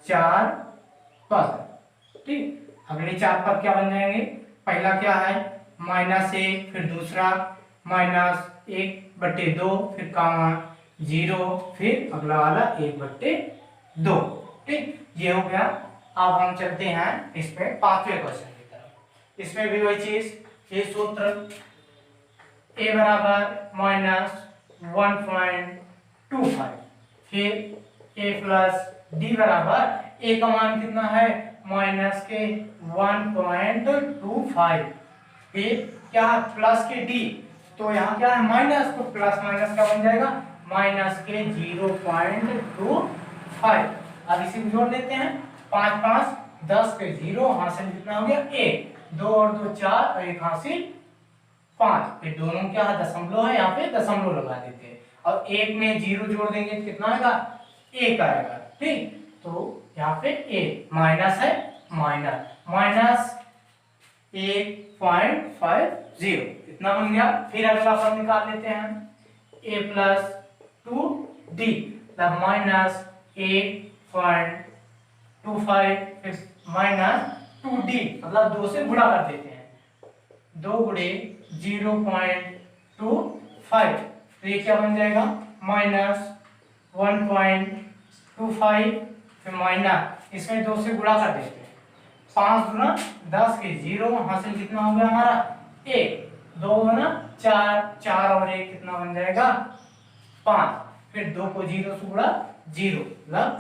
4 पद। ठीक, अगले 4 पद क्या बन जाएंगे, पहला क्या है -1, फिर दूसरा -1/2, फिर कामा 0, फिर अगला वाला 1/2। ठीक, ये हो गया। अब हम चलते हैं इस पे पांचवें क्वेश्चन की तरफ। इसमें भी वही चीज, ये सूत्र a बराबर -1.25, फिर a प्लस d बराबर a का मान कितना है -1.25, फिर क्या प्लस के d, तो यहाँ क्या है माइनस, तो प्लस माइनस का बन जाएगा -0.25। अब इसी को जोड़ देते हैं, 5 5 10 के 0, हासिल कितना हो गया 1, 2 और 2 4 और 1 हासिल 5, फिर दोनों क्या है दशमलव है, यहाँ पे दशमलव लगा देते हैं, और 1 में 0 जोड़ देंगे तो कितना आएगा 1 आएगा। ठीक, तो यहाँ पे a माइनस है, माइनस 1.50 इतना बन गया। फिर अगला पद निकाल लेते हैं, a प्लस 2d -1.25 -2d, मतलब 2 से गुणा कर देते हैं, 2 गुणे 0.25, तो ये क्या बन जाएगा -1.25, फिर माइनस इसमें 2 से गुणा कर देते हैं, 5 गुना 10 के 0, हासिल कितना हो गया हमारा 1, 2 गुना 4, 4 और 1 कितना बन जाएगा 5, फिर 2 को 0 से गुणा 0, मतलब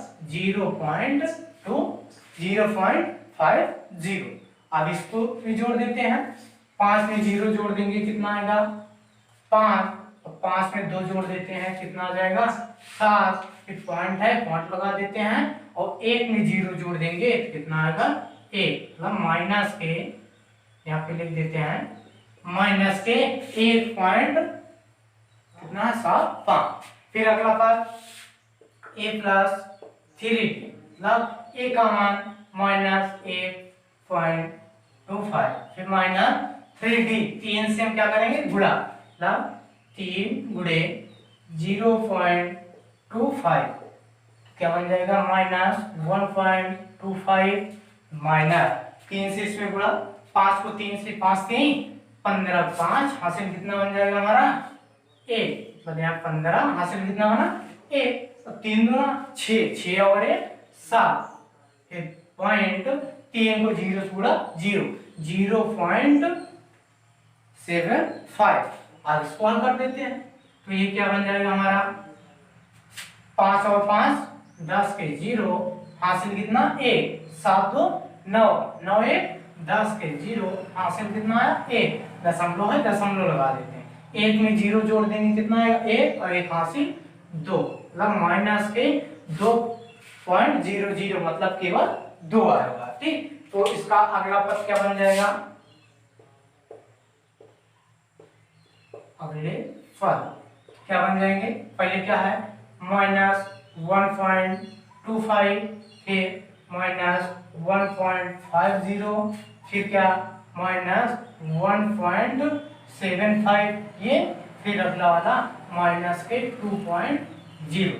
0.50। अब इसको भी जोड़ देते हैं, 5 में 0 जोड़ देंगे कितना आएगा 5, और 5 में 2 जोड़ देते हैं कितना आ जाएगा 7, फिर पॉइंट है पॉइंट लगा देते हैं, और 1 में 0 जोड़ देंगे तो कितना आएगा 1, मतलब माइनस के, यहाँ पे लिख देते हैं माइनस के 1 पॉइंट कितना है 7 5। फिर अगला पद ए प्लस 3d, मतलब ए का मान -8.25, फिर -3d, 3 से हम क्या करेंगे गुणा, मतलब 3 गुणे 0.25 क्या बन जाएगा -1.25 माइनस 3 से इसमें गुणा, 5 को 3 से 5 3 15, 5 हासिल कितना बन जाएगा हमारा 1, मतलब यहाँ 15 हासिल कितना बना 1, तो 3 दूना 6, 6 और 1 7, फिर पॉइंट 3 को 0 से गुणा 0, 0.75, आगे स्क्वायर कर देते हैं, तो ये क्या बन जाएगा हमारा 5 और 5 10 के 0 हासिल कितना 1, 7 2 9, 9 1 10 के 0 हासिल कितना आया 1, दशमलव है दशमलव लगा देते हैं, 1 में 0 जोड़ देंगे कितना आएगा 1 और 1 हासिल 2, मतलब माइनस के 2.00, मतलब केवल 2 आएगा। ठीक, तो इसका अगला पद क्या बन जाएगा, अगले पद क्या बन जाएंगे, पहले क्या है -1.25, फिर -1.50, फिर क्या -1.75, ये फिर अगला वाला माइनस के 2.00।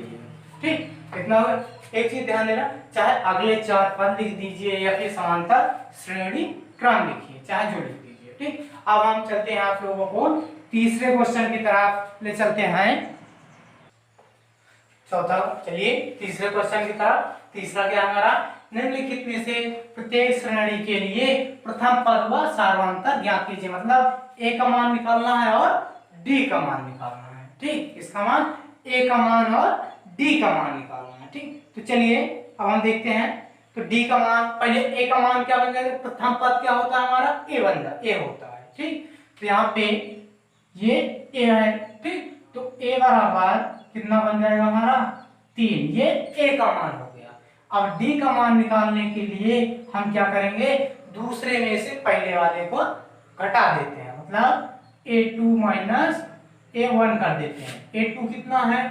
ठीक, कितना होगा, एक चीज ध्यान देना, चाहे अगले 4 पद लिख दीजिए या फिर समांतर श्रेणी क्रम लिखिए, चाहे जो लिख दीजिए। ठीक, अब हम चलते हैं आप लोगों को तीसरे क्वेश्चन की तरफ ले चलते हैं, चौथा, चलिए तीसरे क्वेश्चन की तरफ। तीसरा क्या हमारा, निम्नलिखित में से प्रत्येक श्रेणी के लिए प्रथम पद व सार्वंतर ज्ञात कीजिए, मतलब ए का मान निकालना है और डी का मान निकालना है। ठीक, इसका मान ए का मान और डी का मान निकालना है। ठीक, तो चलिए अब हम देखते हैं, तो डी का मान, पहले ए का मान क्या बन जाएगा, प्रथम पद क्या होता है हमारा ए होता है। ठीक, तो यहाँ पे ये ए है। ठीक, तो ए बराबर कितना बन जाएगा हमारा 3, ये ए का मान हो गया। अब डी का मान निकालने के लिए हम क्या करेंगे, दूसरे में से पहले वाले को घटा देते हैं, मतलब a2 माइनस a1 कर देते हैं। a2 कितना है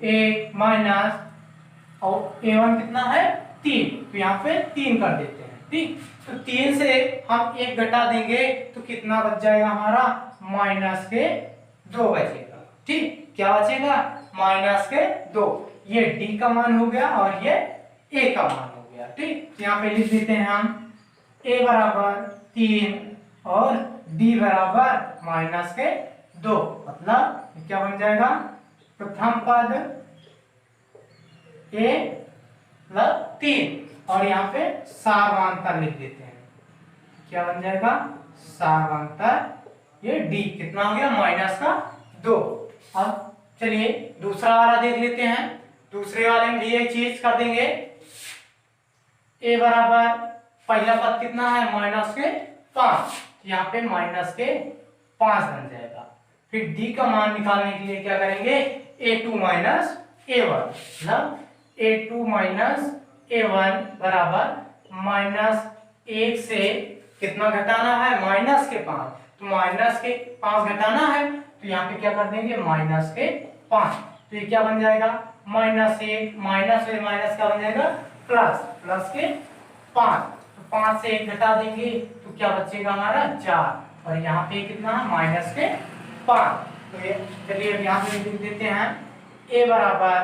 a माइनस और a1 कितना है 3, तो यहाँ पे 3 कर देते हैं। ठीक, तो 3 से हम 1 घटा देंगे तो कितना बच जाएगा हमारा -2 बचेगा। ठीक, क्या बचेगा -2, ये d का मान हो गया और ये a का मान हो गया। ठीक, यहाँ पे लिख देते हैं हम a बराबर 3 और d बराबर -2, मतलब क्या बन जाएगा, प्रथम पद a प्लस 3 और यहाँ पे सार्वंतर लिख देते हैं, क्या बन जाएगा सार्वंतर, ये d कितना हो गया -2। अब चलिए दूसरा वाला देख लेते हैं, दूसरे वाले में भी एक चीज कर देंगे, a बराबर पहला पद कितना है -5, यहाँ पे -5 बन जाएगा। फिर d का मान निकालने के लिए क्या करेंगे, a2 माइनस a1, मतलब a2 माइनस a1 बराबर -1 से कितना घटाना है -5, तो -5 घटाना है, तो यहाँ पे क्या कर देंगे -5, तो ये क्या बन जाएगा -1 माइनस क्या बन जाएगा प्लस के 5, तो 5 से 1 घटा देंगे तो क्या बचेगा हमारा 4, और यहाँ पे कितना -5, तो ये चलिए अब यहाँ पे लिख देते हैं a बराबर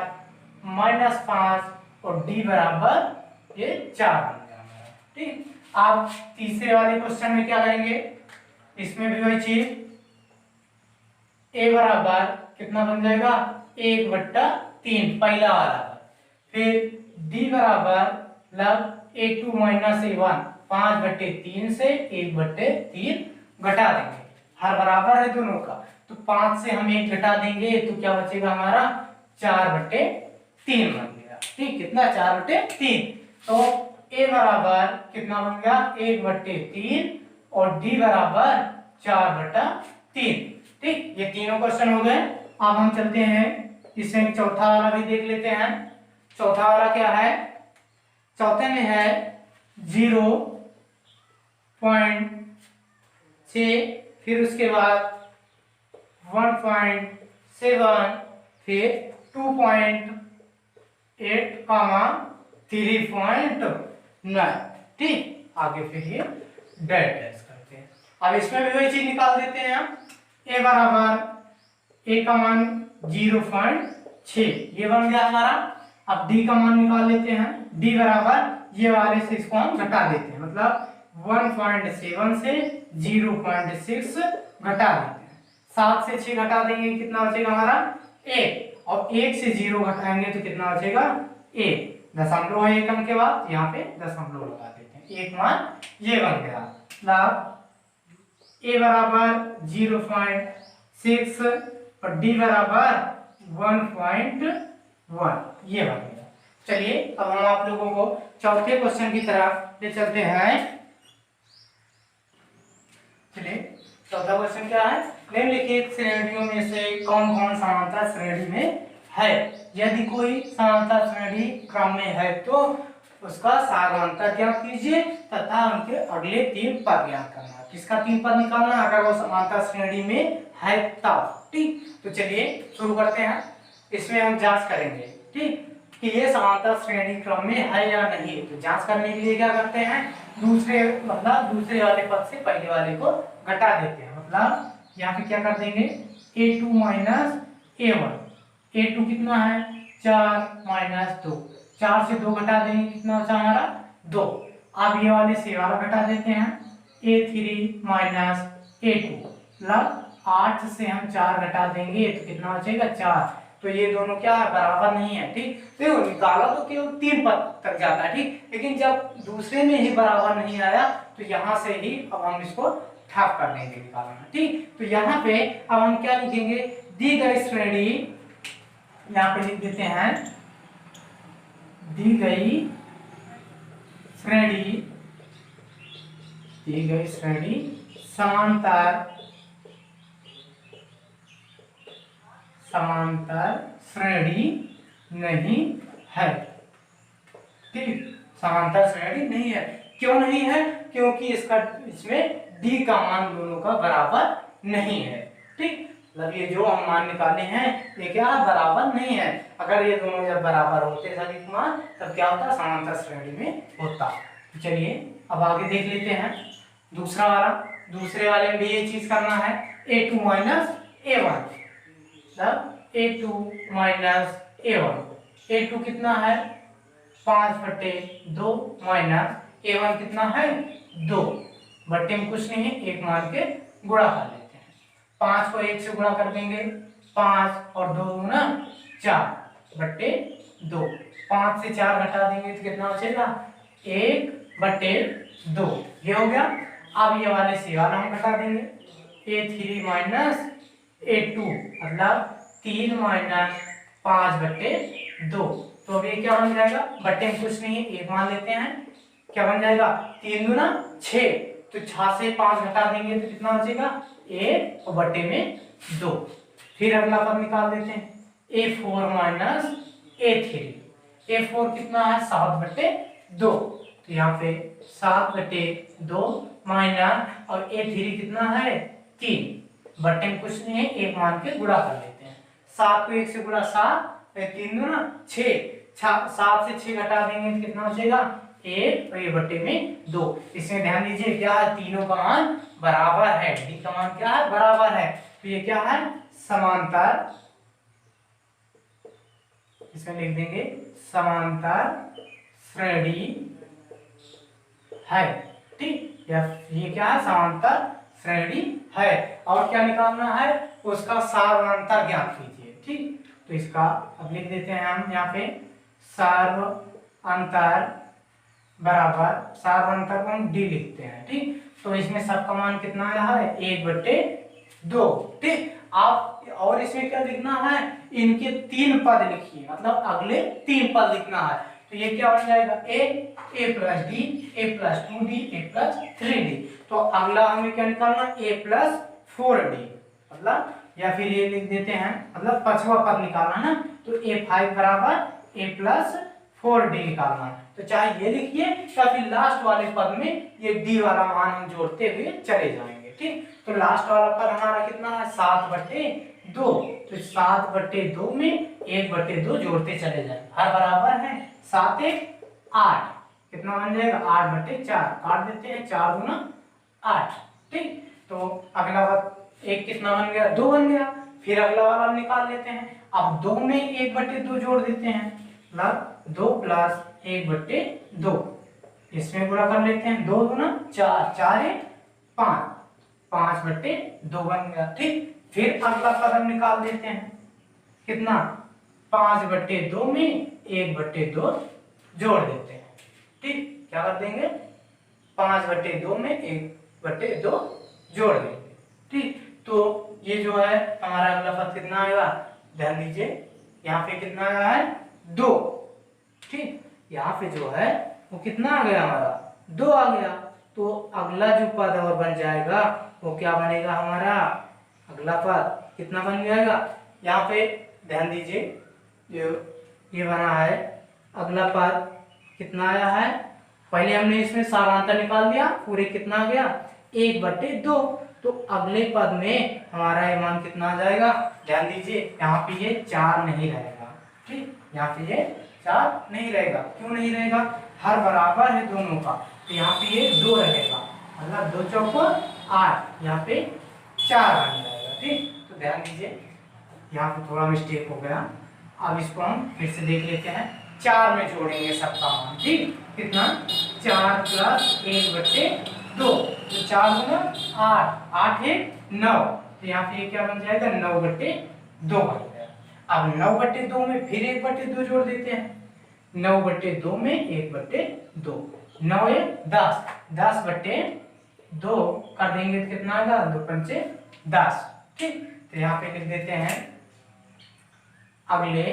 -5 और d बराबर ये 4 बन गया हमारा। ठीक, अब तीसरे वाले क्वेश्चन में क्या करेंगे, इसमें भी वही चीज, a बराबर कितना बन जाएगा 1/3 पहला वाला, फिर d बराबर मतलब a2 माइनस a1 5/3 से 1/3 घटा देंगे, हर बराबर है दोनों का, तो 5 से हम 1 घटा देंगे तो क्या बचेगा हमारा 4/3 बन गया। ठीक, कितना 4/3, तो a बराबर कितना बन गया 1/3 और d बराबर 4/3। ठीक, ये तीनों क्वेश्चन हो गए। अब हम चलते हैं इसमें चौथा वाला भी देख लेते हैं। चौथा वाला क्या है, चौथे में है 0.6, फिर उसके बाद 1.7, फिर 2.8 कामा 3.9। ठीक, आगे फिर ये डेड डैश करते हैं। अब इसमें भी वही चीज निकाल देते हैं हम। ए बराबर ए का मान 0.6 ये बन गया हमारा। अब डी का मान निकाल लेते हैं। डी बराबर ये वाले से इसको हम घटा देते हैं, मतलब 1.7 से 0.6 घटा देते हैं। 7 से 6 घटा देंगे कितना बचेगा हमारा 1, और 1 से 0 घटाएंगे तो कितना बचेगा 1। दशमलव है एक अंक के बाद, यहाँ पे दशमलव लगा देते हैं, एक मान ये बन गया। मतलब ए बराबर 0.6 और डी बराबर 1.1 ये बन गया। चलिए अब हम आप लोगों को चौथे क्वेश्चन की तरफ ले चलते हैं। चलिए चौथा क्वेश्चन क्या है, निम्नलिखित श्रेणियों में से कौन कौन समांतर श्रेणी में है। यदि कोई समांतर श्रेणी क्रम में है तो उसका सारवंतर ज्ञात कीजिए तथा उनके अगले 3 पद ज्ञात करना। किसका 3 पद निकालना, अगर वो समांतर श्रेणी में है तब। ठीक, तो चलिए शुरू करते हैं। इसमें हम जांच करेंगे ठीक कि ये समांतर श्रेणी क्रम में है या नहीं। तो जांच करने के लिए क्या करते हैं, दूसरे वाले पद से पहले वाले को घटा देते हैं। मतलब यहाँ पे क्या कर देंगे a2 माइनस a1। a2 कितना है 4 माइनस 2, 4 से 2 घटा देंगे कितना बचा हमारा 2। अब ये वाले से वाला घटा देते हैं a3 माइनस a2, मतलब 8 से हम 4 घटा देंगे तो कितना बचेगा 4। तो ये दोनों क्या है बराबर नहीं है। ठीक, देखो निकाला तो केवल 3 पद तक जाता है। ठीक, लेकिन जब दूसरे में ही बराबर नहीं आया तो यहाँ से ही अब हम इसको ठप कर देंगे निकालना। ठीक, तो यहाँ पे अब हम क्या लिखेंगे, दी गई श्रेणी, यहाँ पे लिख देते हैं दी गई श्रेणी समांतर श्रेणी नहीं है। ठीक, समांतर श्रेणी नहीं है। क्यों नहीं है, क्योंकि इसमें डी का मान दोनों का बराबर नहीं है। ठीक, मतलब ये जो हम मान निकाले हैं ये क्या बराबर नहीं है। अगर ये दोनों जब बराबर होते सभी मान तब क्या होता, समांतर श्रेणी में होता। तो चलिए अब आगे देख लेते हैं दूसरा वाला। दूसरे वाले में भी ये चीज करना है a2 माइनस a1, मतलब a2 माइनस a1। a2 कितना है 5/2 माइनस a1 कितना है 2। बट्टे में कुछ नहीं है, एक मार के गुणा कर लेते हैं। 5 को 1 से गुणा कर देंगे, 5 और 2 गुना 4/2। 5 से 4 घटा देंगे तो कितना बचेगा 1/2 ये हो गया। अब ये वाले से वाला हम घटा देंगे a3 माइनस a2, मतलब 3 माइनस 5/2। तो अब ये क्या बन जाएगा, बट्टे में कुछ नहीं है, एक मान लेते हैं, क्या बन जाएगा 3 गुना 6। तो 6 से 5 घटा देंगे तो कितना बचेगा 1 और बट्टे में 2। फिर अगला पद निकाल देते हैं a4 माइनस a3। a4 कितना है 7/2, तो यहाँ पे 7/2 माइनस और a3 कितना है 3। बट्टे में कुछ नहीं है, एक मान के गुणा कर लेते हैं। 7 को 1 से गुणा 7, 3 गुना 6, 7 से 6 घटा देंगे तो कितना बचेगा 1 और ये बट्टे में 2। इसमें ध्यान दीजिए क्या है, तीनों का मान बराबर है। डी का मान क्या है बराबर है, तो ये क्या है समांतर, इसमें लिख देंगे समांतर श्रेणी है। ठीक, ये क्या है समांतर श्रेणी है। और क्या निकालना है, उसका सारवंतर ज्ञात कीजिए। ठीक, तो इसका अब लिख देते हैं हम यहाँ पे सारवंतर बराबर, सारवंतर को हम डी लिखते हैं। ठीक, तो इसमें सबका मान कितना आया है 1/2। ठीक, आप और इसमें क्या लिखना है, इनके 3 पद लिखिए, मतलब अगले 3 पद लिखना है। तो ये क्या बन जाएगा a plus D, a plus 2d, a plus 3d। तो अगला हमें क्या निकालना a प्लस 4d, मतलब या फिर ये लिख देते हैं, मतलब 5वां पद निकालना ना, तो a5 बराबर a प्लस 4d निकालना। तो चाहे ये लिखिए या फिर लास्ट वाले पद में ये d वाला मान हम जोड़ते हुए चले जाएंगे। ठीक, तो लास्ट वाला पद हमारा कितना है 7/2, तो 7/2 में 1/2 जोड़ते चले जाए, हर बराबर है 7 1 8, कितना बन जाएगा 8/4, काट देते हैं 4 दूना 8। ठीक, तो अगला बात एक कितना बन गया 2 बन गया। फिर अगला वाला निकाल लेते हैं। अब 2 में 1/2 जोड़ देते हैं, मतलब 2 + 1/2, इसमें गुणा कर लेते हैं 2 दूना 4, 4 1 5, 5/2 बन गया। ठीक, फिर अगला कदम निकाल देते हैं, कितना 5/2 में 1/2 जोड़ देते हैं। ठीक, क्या कर देंगे 5/2 में 1/2 जोड़ देंगे। ठीक, तो ये जो है हमारा अगला पद कितना आएगा, ध्यान दीजिए यहाँ पे कितना आया है 2। ठीक, यहाँ पे जो है वो कितना आ गया हमारा 2 आ गया। तो अगला जो पद और बन जाएगा वो क्या बनेगा हमारा, अगला पद कितना बन जाएगा, यहाँ पे ध्यान दीजिए ये बना है अगला पद कितना आया है, पहले हमने इसमें सामांतर निकाल दिया, पूरे कितना आ गया 1/2, तो अगले पद में हमारा ये मान कितना आ जाएगा, ध्यान दीजिए यहाँ पे ये 4 नहीं रहेगा। ठीक, यहाँ पे ये 4 नहीं रहेगा, क्यों नहीं रहेगा, हर बराबर है दोनों का, तो यहाँ पे ये 2 रहेगा, मतलब 2 चौको 8, यहाँ पे 4 बन जाएगा। ठीक, तो ध्यान दीजिए यहाँ पे थोड़ा मिस्टेक हो गया। अब इसको हम फिर से देख लेते हैं, 4 में जोड़ेंगे सबका मान। ठीक, कितना 4 + 1/2, तो 4 दूना 8, 8 1 9, तो यहाँ पे क्या बन जाएगा 9/2 बन गया। अब 9/2 में फिर 1/2 जोड़ देते हैं, 9/2 में 1/2, 9 1 10, 10/2 कर देंगे तो कितना आएगा 2 पंचे 10। ठीक, तो यहाँ पे लिख देते हैं अगले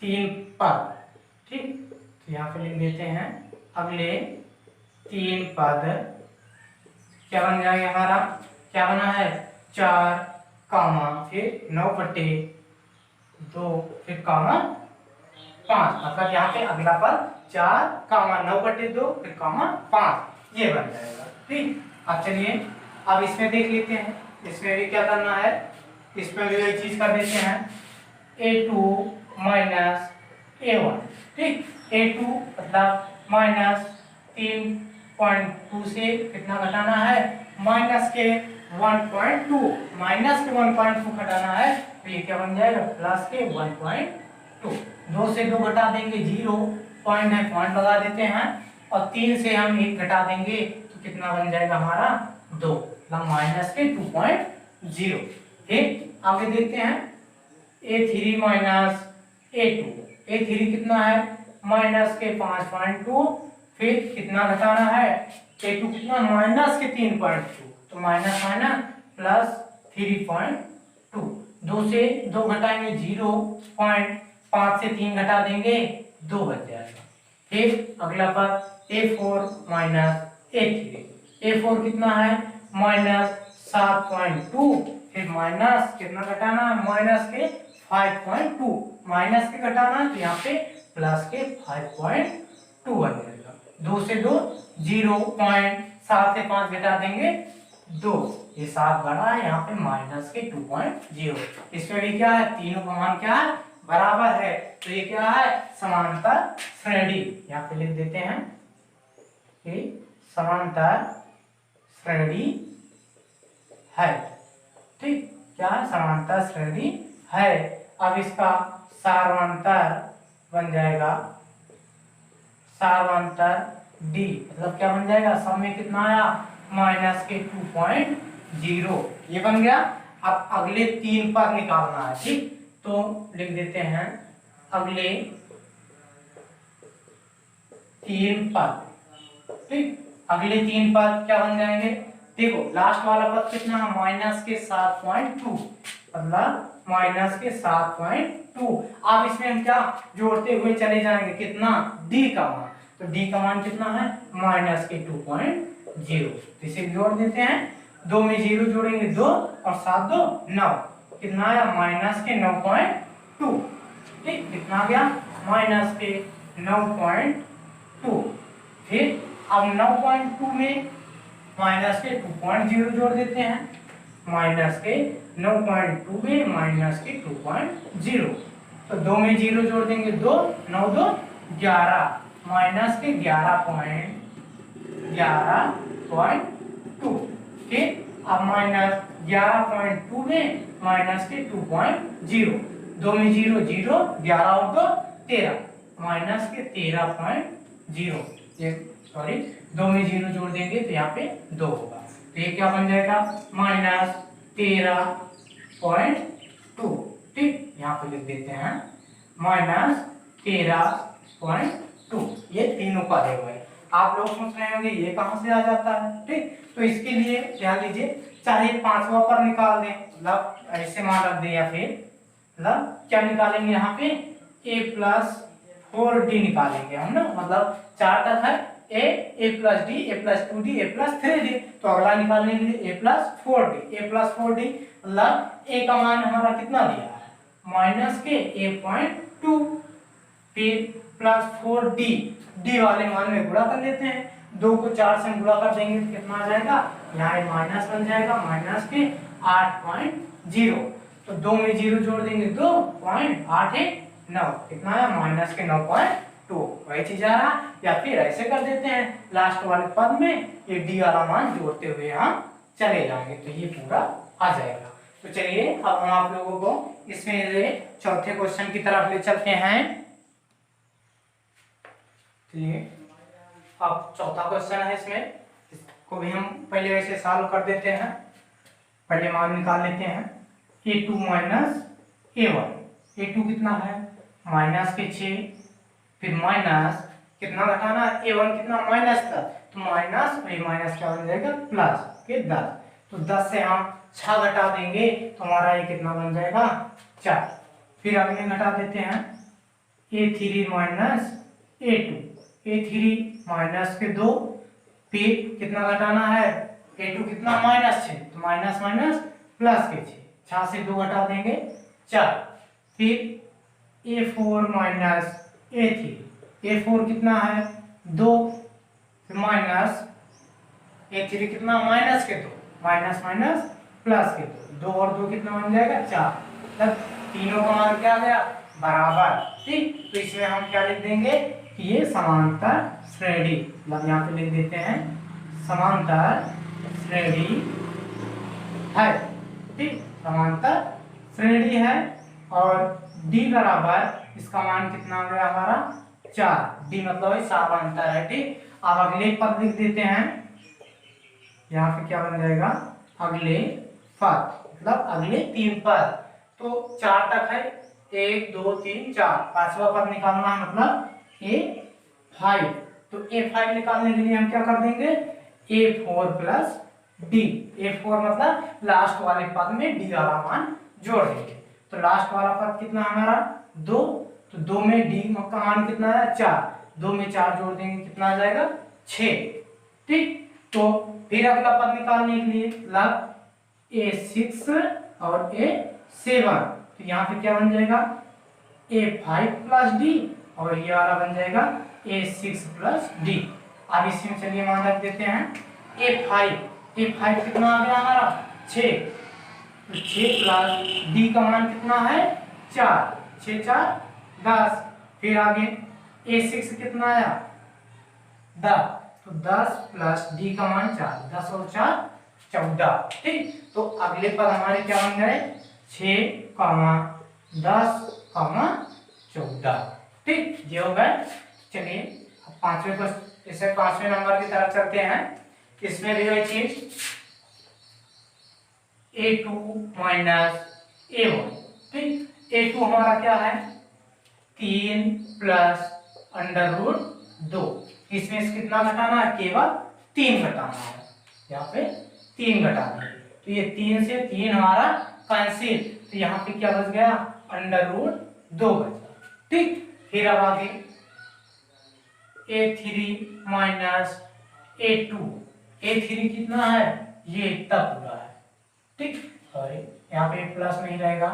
3 पद। ठीक, तो यहाँ पे लिख देते हैं अगले 3 पद क्या बन जाएगा हमारा, क्या बना है 4 कामा फिर 9/2 फिर कामा 5, मतलब यहाँ पे अगला पद 4 कामा 9/2 फिर कामा 5 ये बन जाएगा। ठीक, अब चलिए अब इसमें देख लेते हैं, इसमें भी क्या करना है, इसमें भी एक चीज कर देते हैं a2 - a1। ठीक, a2 मतलब -3.2 से कितना घटाना है, -1.2 घटाना है, तो ये क्या बन जाएगा +1.2, 2 से 2 घटा देंगे 0 पॉइंट है, पॉइंट लगा देते हैं, और 3 से हम 1 घटा देंगे तो कितना बन जाएगा हमारा 2, मतलब -2.0। ठीक, आगे देखते हैं a3 - a2, a3 कितना है -5.2, फिर कितना घटाना है a2 कितना -3.2, तो माइनस प्लस 3.2, 2 से 2 घटाएंगे 0.5 से 3 घटा देंगे 2 बच जाएगा। फिर अगला पद a4 - a3, a4 कितना है -7.2, फिर माइनस कितना घटाना है -5.2, माइनस के घटाना है तो यहाँ पे प्लस के 5.2 बन जाएगा। 2 से 2 0.7 से 5 घटा देंगे 2, ये 7 बड़ा है, यहाँ पे माइनस के 2.0। इसमें भी क्या है, तीनों का मान क्या है बराबर है, तो ये क्या है समांतर श्रेणी, यहाँ पे लिख देते हैं कि समांतर श्रेणी है। ठीक, क्या है समांतर श्रेणी है। अब इसका सारवांतर बन जाएगा सारवांतर D, मतलब क्या बन जाएगा, सब में कितना आया -2.0 ये बन गया। अब अगले 3 पद निकालना है। ठीक, तो लिख देते हैं अगले 3 पद। ठीक, अगले 3 पद क्या बन जाएंगे, देखो लास्ट वाला पद कितना है -7.2, मतलब -7.2। अब इसमें हम क्या जोड़ते हुए चले जाएंगे, कितना D का मान, तो D का मान कितना है -2.0, तो इसे जोड़ देते हैं, 2 में 0 जोड़ेंगे 2 और 7 2 9, कितना आया -9.2। ठीक, कितना आ गया -9.2। फिर अब 9.2 में -2.0 जोड़ देते हैं, माइनस के 9.2 में माइनस के 2.0, तो 2 में 0 जोड़ देंगे, 2 9 2 11 माइनस के 11.2, ठीक। अब माइनस 11.2 में माइनस के 2.0, 2 में 0 0 11 और 2 13 माइनस के 13.0, ये सॉरी 2 में 0 जोड़ देंगे तो यहाँ पे 2 होगा, तो ये क्या बन जाएगा माइनस 13.2, ठीक। यहाँ पे लिख देते हैं माइनस 13.2, ये तीनों का दे हुआ है। आप लोग सोच रहे होंगे ये कहां से आ जाता है, ठीक। तो इसके लिए ध्यान लीजिए, चाहे पांचवा पर निकाल दें, मतलब ऐसे मान रख दें, या फिर मतलब क्या निकालेंगे यहाँ पे a+4d निकालेंगे हम ना, मतलब 4 तक है a+d a+2d a+3d, तो अगला निकालने के लिए a+4d मतलब a का मान हमारा कितना दिया है माइनस के a.2, फिर +4d d वाले मान में गुणा कर लेते हैं, 2 को 4 से गुणा कर देंगे तो कितना आ जाएगा, यहाँ माइनस बन जाएगा माइनस के 8.0, तो 2 में 0 जोड़ देंगे 2.819, कितना है माइनस के 9.2, वही चीज आ रहा। या फिर ऐसे कर देते हैं, लास्ट वाले पद में ये डी वाला मान जोड़ते हुए हम चले जाएंगे, तो ये पूरा आ जाएगा। तो चलिए अब हम आप लोगों को इसमें चौथे क्वेश्चन की तरफ ले चलते हैं। चलिए अब चौथा क्वेश्चन है, इसमें इसको भी हम पहले वैसे सॉल्व कर देते हैं। पहले मान निकाल लेते हैं a2 माइनस a1, a2 कितना है माइनस के 6, फिर माइनस कितना घटाना a1 कितना माइनस 10, तो माइनस माइनस क्या बन जाएगा प्लस के 10, तो 10 से हम 6 घटा देंगे तो हमारा ये कितना बन जाएगा 4, फिर अगले घटा देते हैं a3 minus a2, a3 minus के 2, फिर कितना घटाना है a2 कितना माइनस 6, तो माइनस माइनस प्लस के 6 से 2 घटा देंगे 4, फिर a4 माइनस a3, a4 कितना है 2, फिर माइनस a3 कितना माइनस के 2, माइनस माइनस प्लस के 2, 2 और 2 कितना बन जाएगा 4, तब तीनों का मान क्या आ गया बराबर, ठीक। तो इसमें हम क्या लिख देंगे कि ये समांतर श्रेणी, मतलब यहाँ पे लिख देते हैं समांतर श्रेणी है, ठीक, समांतर श्रेणी है। और d बराबर इसका मान कितना हो गया हमारा 4, d मतलब समांतर है, ठीक। अब अगले पद लिख देते हैं, यहाँ पे क्या बन जाएगा अगले पद मतलब अगले 3 पद, तो 4 तक है 1 2 3 4, पांचवा पद निकालना है मतलब a5, तो a5 निकालने के लिए हम क्या कर देंगे a4 प्लस d, a4 मतलब लास्ट वाले पद में d वाला मान जोड़ देंगे, तो लास्ट वाला पद कितना हमारा 2, तो 2 में d का मान कितना है 4, 2 में 4 जोड़ देंगे कितना आ जाएगा 6, ठीक। तो फिर अगला पद निकालने के लिए लग a6 और a7, तो यहाँ पे क्या बन जाएगा a5 प्लस d और ये वाला बन जाएगा a6 प्लस d। अब इसमें चलिए मान रख देते हैं a5 कितना आ गया हमारा 6, तो 6 प्लस d का मान कितना है 4, 6 4 10, फिर आगे a6 कितना आया 10, तो 10 प्लस d का मान 4, 10 और 4 14, ठीक। तो अगले पद हमारे क्या बन गए 6, 10, 14, ठीक, ये हो गए। चलिए पांचवें क्वेश्चन, इसे 5वें नंबर की तरफ चलते हैं। इसमें भी वही चीज a2 माइनस a1, ठीक। a2 हमारा क्या है 3 प्लस √2, इसमें से कितना घटाना है केवल 3 घटाना है, यहाँ पे 3 घटाना है, तो ये 3 से 3 हमारा कैंसिल, तो यहाँ पे क्या बच गया √2 बचा, ठीक। फिर अब आगे a3 माइनस a2, a3 कितना है ये इतना पूरा है, ठीक, सॉरी यहाँ पे प्लस नहीं रहेगा,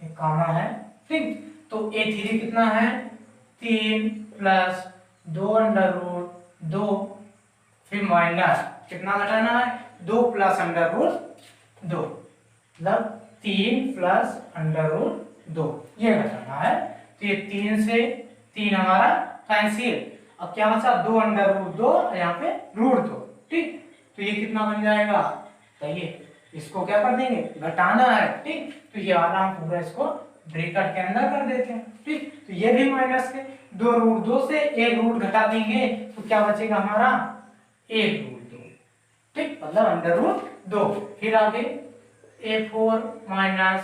एक कामा है, ठीक। तो a3 कितना है 3 प्लस 2 फिर माइनस कितना घटाना है 2 प्लस √2, मतलब 3 प्लस अंडर रूट 2 ये घटाना है। तो ये 3 से 3 हमारा कैंसिल। अब क्या बचा 2 अंडर रूट 2 यहाँ पे रूट 2। ठीक, तो ये कितना बन जाएगा, तो ये इसको क्या कर देंगे घटाना है। ठीक, तो ये वाला हम पूरा इसको ब्रैकेट के अंदर कर देते हैं। ठीक, तो ये भी माइनस के 2 रूट 2 से 1 रूट घटा देंगे तो क्या बचेगा हमारा 1 रूट 2। ठीक, मतलब अंडर रूट 2। फिर आगे a4 माइनस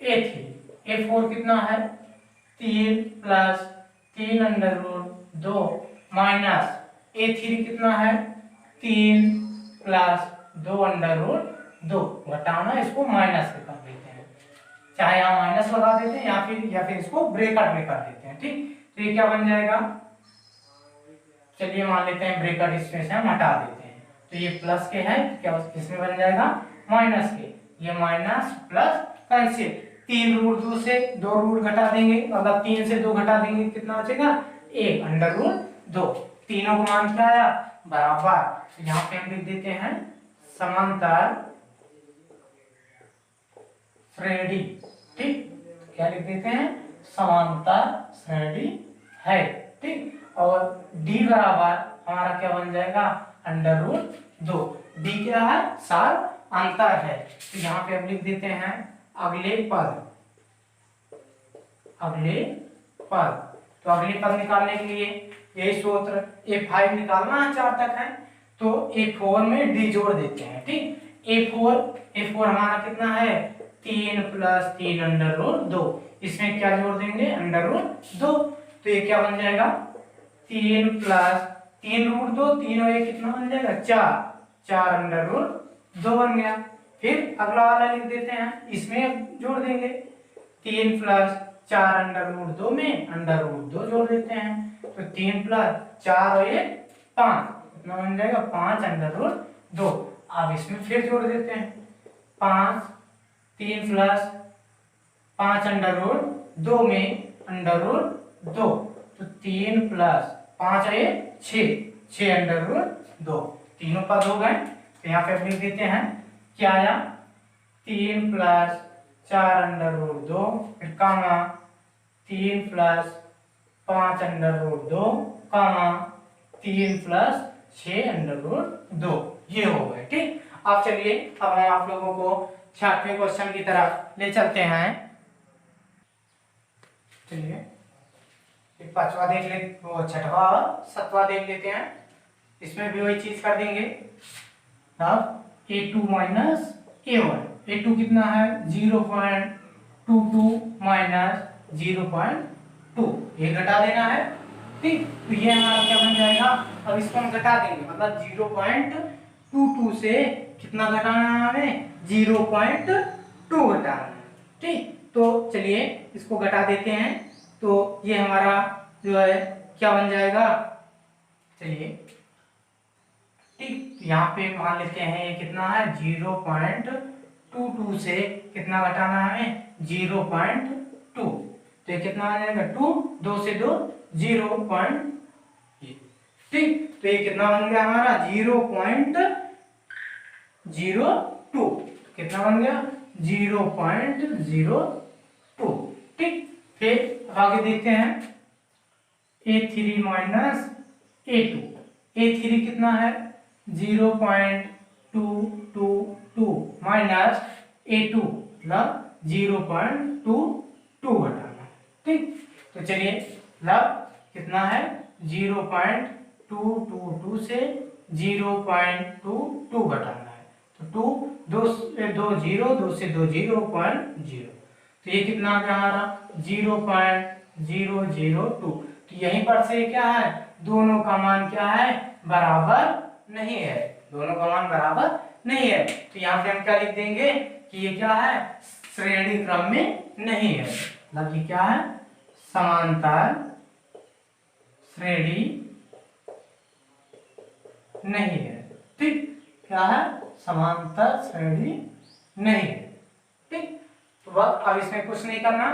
a3। a4 कितना है 3 plus 3 under root 2 minus a3 कितना है 3 प्लस 2 अंडर रूट 2। घटाना इसको माइनस से कर देते हैं, चाहे यहाँ माइनस लगा देते हैं या फिर इसको ब्रैकेट में कर देते हैं। ठीक, तो ये क्या बन जाएगा, चलिए मान लेते हैं ब्रैकेट इसमें से हम हटा देते हैं। तो ये प्लस के है क्या इसमें बन जाएगा माइनस के, ये माइनस प्लस कैंसिल। 3 रूट 2 से 2 रूट घटा देंगे, मतलब 3 से 2 घटा देंगे कितना बचेगा 1 अंडर रूट 2। तीनों को मान क्या आया बराबर। तो यहाँ पे हम लिख देते हैं समांतर श्रेणी। ठीक, क्या लिख देते हैं समांतर श्रेणी है। ठीक, और d बराबर हमारा क्या बन जाएगा अंडर रूट 2। d क्या है सार अंतर है। तो यहाँ पे हम लिख देते हैं अगले पद। तो अगले पद निकालने के लिए यही सूत्र a5 निकालना है 4 तक है, तो a4 में d जोड़ देते हैं। ठीक, a4 हमारा कितना है 3 प्लस 3 अंडर रूट 2। इसमें क्या जोड़ देंगे अंडर रूट 2। तो ये क्या बन जाएगा 3 प्लस 3 रूट 2, 3 और 1 कितना बन जाएगा 4 अंडर रूट 2 बन गया। फिर अगला वाला लिख देते हैं, इसमें जोड़ देंगे 3 प्लस 4 अंडर रूट 2 में अंडर रूट 2 जोड़ देते हैं। तो 3 प्लस 4 और 1 5 कितना बन जाएगा 5 अंडर रूट 2। अब इसमें फिर जोड़ देते हैं 3 प्लस 5 अंडर रूट 2 में अंडर रूट 2। तो 3 प्लस 5 और 6 अंडर रूट 2। तीनों पद हो गए। तो यहाँ पे लिख देते हैं क्या आया 3 प्लस 4 अंडर रूट 2 फिर कामा 3 प्लस 5 अंडर रूट 2 कामा 3 प्लस 6 अंडर रूट 2। ये हो गए। ठीक, अब चलिए अब हम आप लोगों को 6वें क्वेश्चन की तरफ ले चलते हैं। चलिए एक 5वां देख ले, वो 6वां और 7वां देख लेते हैं। इसमें भी वही चीज कर देंगे। अब a2 माइनस a1। a2 कितना है 0.22 माइनस 0.2, ये घटा देना है। ठीक, तो ये हमारा क्या बन जाएगा, अब इसको हम घटा देंगे, मतलब 0.22 से कितना घटाना है हमें 0.2 घटाना है। ठीक, तो चलिए इसको घटा देते हैं। तो ये हमारा जो है क्या बन जाएगा, चलिए ठीक, यहाँ पे मान लेते हैं ये कितना है 0.22 से कितना घटाना है हमें 0.2। तो ये कितना आ जाएगा 2 से 2 0. ठीक, तो ये कितना बन गया हमारा 0.02। कितना बन गया 0.02। ठीक, फिर आगे देखते हैं a3 माइनस a2। a3 कितना है 0.222 माइनस a2 मतलब 0.22 घटाना। ठीक, तो चलिए मतलब कितना है 0.222 से 0.22 घटाना है। तो 2 से 2 0, 2 से 2 0.0। तो ये कितना आ गया हमारा 0.002। तो यहीं पर से क्या है दोनों का मान क्या है बराबर नहीं है, दोनों का मान बराबर नहीं है। तो यहाँ पे हम क्या लिख देंगे कि ये क्या है श्रेणी क्रम में नहीं है, मतलब ये क्या है समांतर श्रेणी नहीं है। ठीक, क्या है समांतर श्रेणी नहीं है। ठीक, तो अब इसमें कुछ नहीं करना।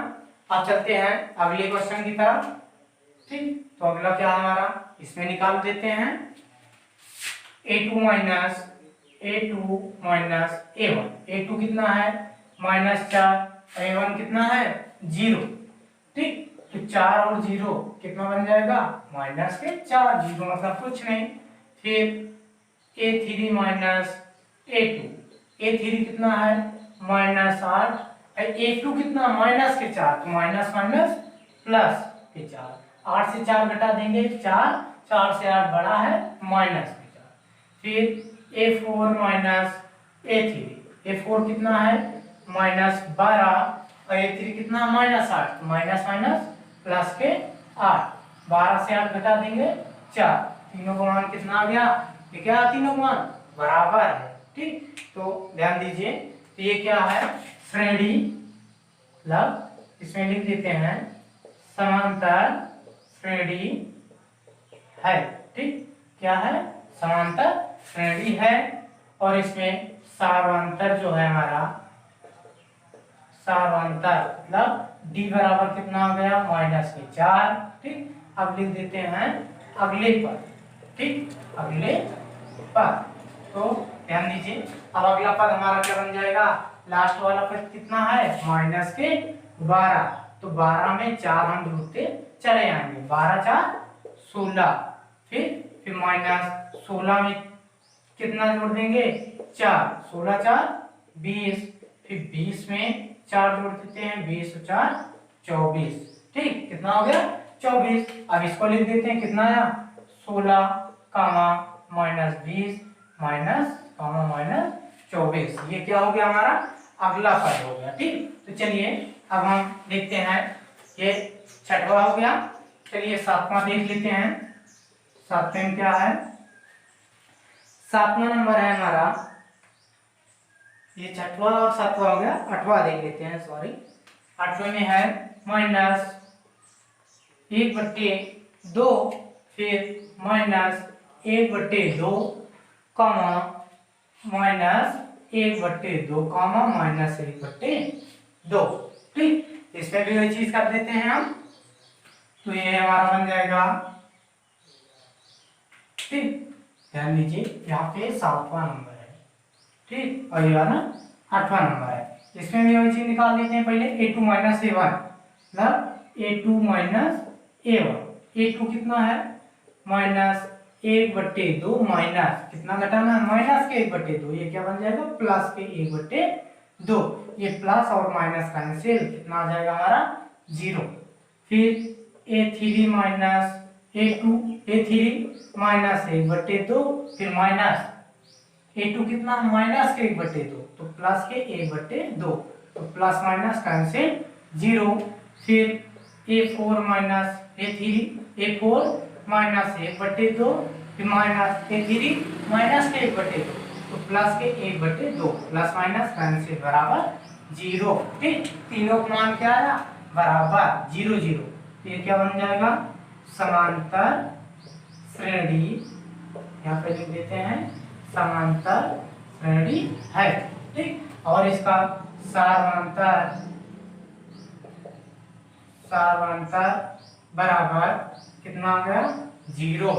अब चलते हैं अगले क्वेश्चन की तरफ। ठीक, तो अगला क्या हमारा इसमें निकाल देते हैं a2 माइनस a1। a2 कितना है -4, A1 कितना है 0। ठीक, तो 4 और 0 कितना बन जाएगा -4, 0 मतलब कुछ नहीं। फिर A3 A2, A3 कितना है -8, A2 कितना -4, तो माइनस माइनस प्लस के 4, 8 से 4 घटा देंगे 4, 4 से 8 बड़ा है -4। फिर A4 A3, A4 कितना है -12 और A3 कितना -8, तो माइनस माइनस प्लस के 8, 12 से 8 घटा देंगे 4, तीनों का मान कितना आ गया, ये क्या तीनों का मान बराबर है। ठीक, तो ध्यान दीजिए, तो ये क्या है श्रेणी, मतलब इसमें लिख देते हैं समांतर श्रेणी है। ठीक, क्या है समांतर श्रेणी है। और इसमें सारांतर जो है हमारा, सारांतर मतलब D बराबर कितना आ गया -4। ठीक, अब लिख देते हैं अगले पद। ठीक, अगले पद, तो ध्यान दीजिए, अब अगला पद हमारा क्या बन जाएगा, लास्ट वाला पद कितना है -12, तो 12 में 4 हम जोड़ते चले आएंगे, 12 4 16, फिर -16 में कितना जोड़ देंगे 4, 16 4 20, फिर 20 में 4 जोड़ देते हैं, 20 और 4 24। ठीक, कितना हो गया 24। अब इसको लिख देते हैं कितना आया 16 कामा -20 -24, ये क्या हो गया हमारा अगला पद हो गया। ठीक, तो चलिए अब हम देखते हैं, ये छठवां हो गया। चलिए सातवां देख लेते हैं, सातवें में क्या है, सातवां नंबर है हमारा, ये छठवां और सातवां हो गया, आठवां देख लेते हैं, सॉरी। आठवें में है -1/2, फिर -1/2 कामा -1/2 कामा -1/2। ठीक, इसमें भी वही चीज कर देते हैं हम, तो ये हमारा बन जाएगा। ठीक, ध्यान दीजिए यहाँ पे सातवां नंबर है। ठीक, और ये वाला आठवां नंबर है, इसमें भी वही चीज निकाल देते हैं पहले, A2 - A1 मतलब A2 - A1, A2 कितना है -1/2 माइनस कितना घटाना है -1/2, ये क्या बन जाएगा +1/2, ये प्लस और माइनस कैंसिल, कितना आ जाएगा हमारा 0। फिर A3 - A2, A3 -1/2, फिर माइनस A2 कितना -1/2, तो प्लस के 1/2, तो प्लस माइनस कैंसिल 0। फिर A4 - A3, A4 -1/2, फिर माइनस A3 -1/2, तो प्लस के 1/2, प्लस माइनस कैंसिल बराबर 0। ठीक, तीनों का मान क्या आया बराबर 0 0, तो ये क्या बन जाएगा समांतर श्रेणी, यहाँ पे लिख देते हैं समांतर श्रेणी है। ठीक, और इसका सारांतर, सारांतर बराबर कितना आ गया 0।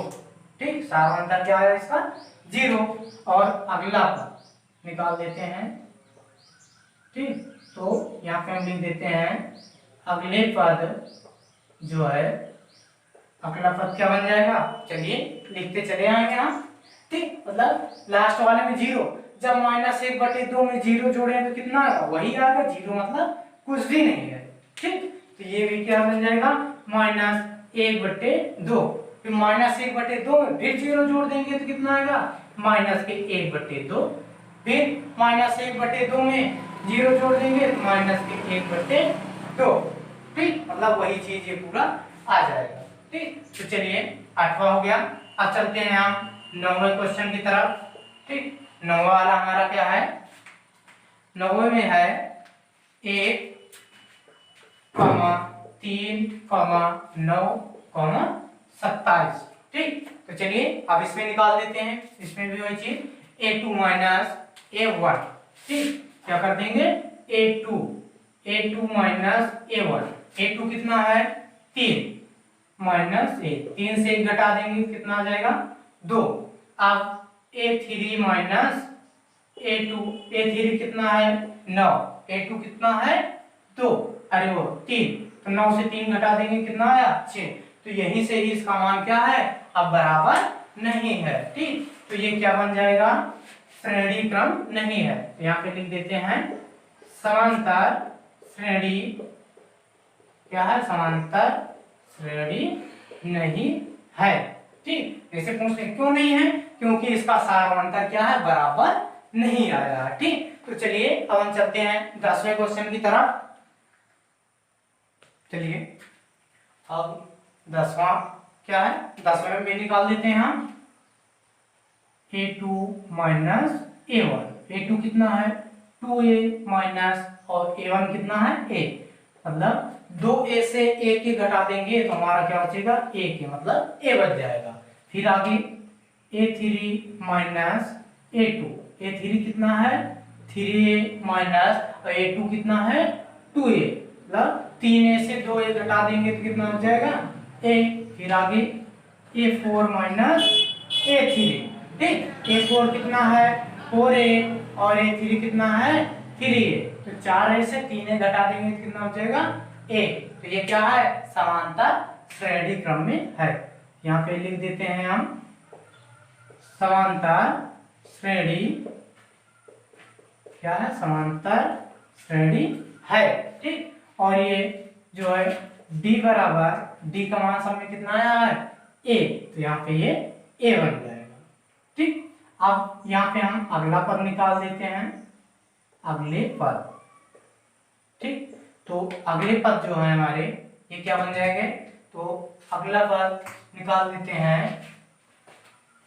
ठीक, सारांतर क्या है इसका 0। और अगला पद निकाल देते हैं। ठीक, तो यहाँ पे हम लिख देते हैं अगले पद जो है, अगला पद क्या बन जाएगा, चलिए लिखते चले आएंगे हम। ठीक, मतलब लास्ट वाले में 0, जब -1/2 में 0 जोड़े तो कितना आएगा वही आएगा 0, मतलब कुछ भी नहीं है। ठीक, तो ये भी क्या बन जाएगा -1/2, फिर -1/2 में फिर 0 जोड़ देंगे तो कितना आएगा -1/2, फिर -1/2 में 0 जोड़ देंगे तो -1/2। ठीक, मतलब वही चीज ये पूरा आ जाएगा। ठीक, तो चलिए आठवां हो गया। अब चलते हैं हम 9वें क्वेश्चन की तरफ। ठीक, 9वां वाला हमारा क्या है, 9वें में है 1, 3, 9, 27। ठीक, तो चलिए अब इसमें निकाल देते हैं, इसमें भी वही चीज A2 - A1। ठीक, क्या कर देंगे A2 A1, A2 कितना है 3 -1, 3 से 1 घटा देंगे कितना आ जाएगा 2। अब A3 - A2, A3 कितना है 9, a2 कितना है 2, अरे वो 3, तो 9 से 3 घटा देंगे कितना आया 6, तो यहीं से ही इसका मान क्या है अब बराबर नहीं है। ठीक, तो ये क्या बन जाएगा श्रेणी क्रम नहीं है। तो यहाँ पे लिख देते हैं समांतर श्रेणी, क्या है समांतर श्रेणी नहीं है। ठीक, ऐसे पूछते क्यों नहीं है, क्योंकि इसका सारांतर क्या है बराबर नहीं आया है। ठीक, तो चलिए अब हम चलते हैं 10वें क्वेश्चन की तरफ। चलिए अब 10वां क्या है, 10वें में निकाल देते हैं हम a2 माइनस a1। a2 कितना है 2a माइनस और a1 कितना है a, मतलब 2a से a के घटा देंगे तो हमारा क्या बचेगा a के, मतलब a बच जाएगा। फिर आगे a3 माइनस a2, a3 कितना है 3a माइनस और a2 कितना है 2a, मतलब 3a से 2a घटा देंगे तो कितना हो जाएगा a। फिर आगे a4 माइनस a3, ठीक, a4 कितना है 4a और a3 कितना है 3a, तो 4a से 3a घटा देंगे तो कितना हो जाएगा a। तो ये क्या है समांतर श्रेणी क्रम में है। यहाँ पे लिख देते हैं हम समांतर श्रेणी, क्या है समांतर श्रेणी है। ठीक, और ये जो है d बराबर, d का मान सब में कितना आया है a, तो यहाँ पे ये a बन जाएगा। ठीक, अब यहाँ पे हम अगला पद निकाल देते हैं, अगले पद। ठीक, तो अगले पद जो है हमारे ये क्या बन जाएंगे, तो अगला पद निकाल देते हैं।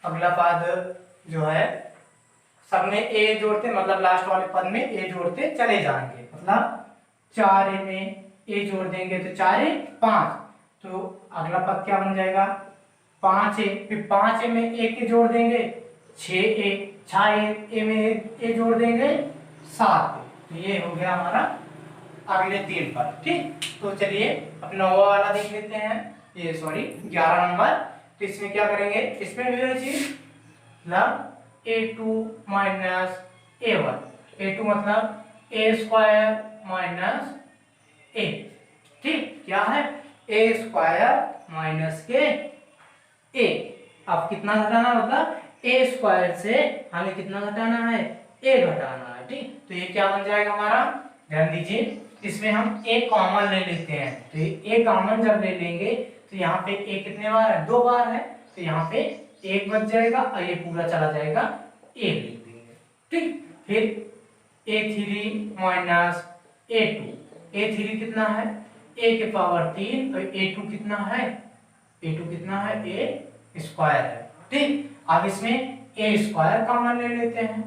अगला पद जो है सब में a जोड़ते, मतलब लास्ट वाले पद में a जोड़ते चले जाएंगे, मतलब 4a में a जोड़ देंगे तो 4a 5, तो अगला पद क्या बन जाएगा 5a, फिर 5a में a के जोड़ देंगे 6a, 6a में a जोड़ देंगे 7, तो ये हो गया हमारा अगले 3 पद। ठीक, तो चलिए अब 9वां वाला देख लेते हैं, ये सॉरी 11 नंबर। तो इसमें क्या करेंगे, इसमें भी वही चीज, मतलब a2 माइनस a1, a2 मतलब a स्क्वायर माइनस a। ठीक, क्या है a स्क्वायर माइनस के a। अब कितना घटाना, मतलब a स्क्वायर से हमें कितना घटाना है a घटाना है। ठीक, तो ये क्या बन जाएगा हमारा, ध्यान दीजिए इसमें हम a कॉमन ले लेते हैं, तो ये a कॉमन जब ले लेंगे तो यहाँ पे a कितने बार है 2 बार है, तो यहाँ पे 1 बच जाएगा और ये पूरा चला जाएगा 1 लिख देंगे। ठीक, फिर a3 माइनस a2, a3 कितना है a के पावर 3 और a2 कितना है, a2 कितना है a स्क्वायर है। ठीक, अब इसमें a स्क्वायर कॉमन ले लेते हैं,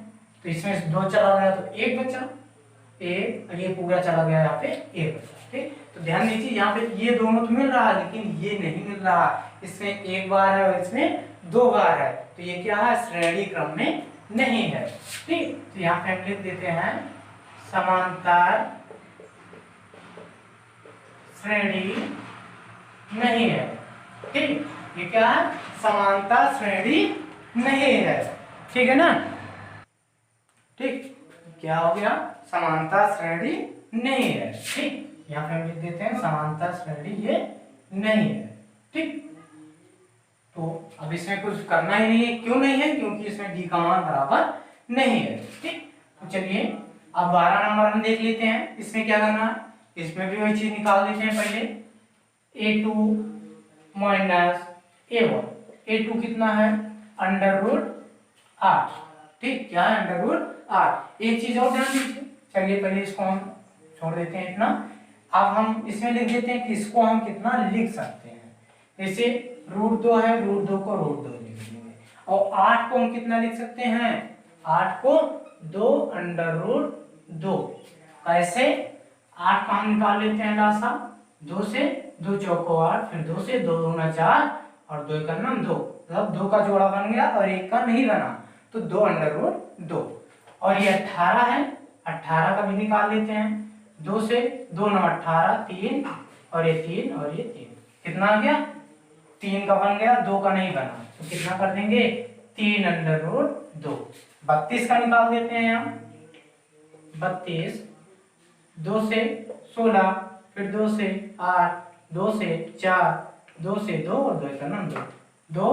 तो इसमें 2 चला गया तो 1 बचा, 1 और ये पूरा चला गया यहाँ पे 1 बचा। ठीक, तो ध्यान दीजिए यहाँ पे ये दोनों तो मिल रहा है लेकिन ये नहीं मिल रहा, इसमें 1 बार है और इसमें 2 बार है, तो ये क्या है श्रेणी क्रम में नहीं है। ठीक, तो यहाँ पे हम लिख देते हैं समांतर श्रेणी नहीं है। ठीक, ये क्या है समांतर श्रेणी नहीं है। ठीक है ना, ठीक, क्या हो गया समांतर श्रेणी नहीं है। ठीक, यहाँ पे हम लिख देते हैं समांतर श्रेणी ये नहीं है। ठीक, तो अब इसमें कुछ करना ही नहीं है, क्यों नहीं है, क्योंकि इसमें d का मान बराबर नहीं है। ठीक, तो चलिए अब 12 नंबर हम देख लेते हैं, इसमें क्या करना है, इसमें भी वही चीज निकाल देते हैं। पहले a2 माइनस a1, a2 कितना है √8। ठीक, क्या है √8। एक चीज और ध्यान दीजिए, चलिए पहले इसको हम छोड़ देते हैं इतना, अब हम इसमें लिख देते हैं कि इसको हम कितना लिख सकते हैं, जैसे √2 है, √2 को √2 लिख देंगे, और 8 को हम कितना लिख सकते हैं 8 को 2√2। ऐसे 8 का हम निकाल लेते हैं लासा, 2 से 2 चौको 8, फिर 2 से 2 दूना 4 और 2 का नाम 2, मतलब 2 का जोड़ा बन गया और 1 का नहीं बना, तो 2√2। और ये 18 है, 18 का भी निकाल लेते हैं, 2 से 2 9 18, 3 और ये 3 और ये 3, कितना आ गया 3 का बन गया, 2 का नहीं बना, तो कितना कर देंगे 3√2। 32 का निकाल देते हैं हम, 32 2 से 16, फिर 2 से 8, 2 से 4, 2 से 2 और 2 का ना 2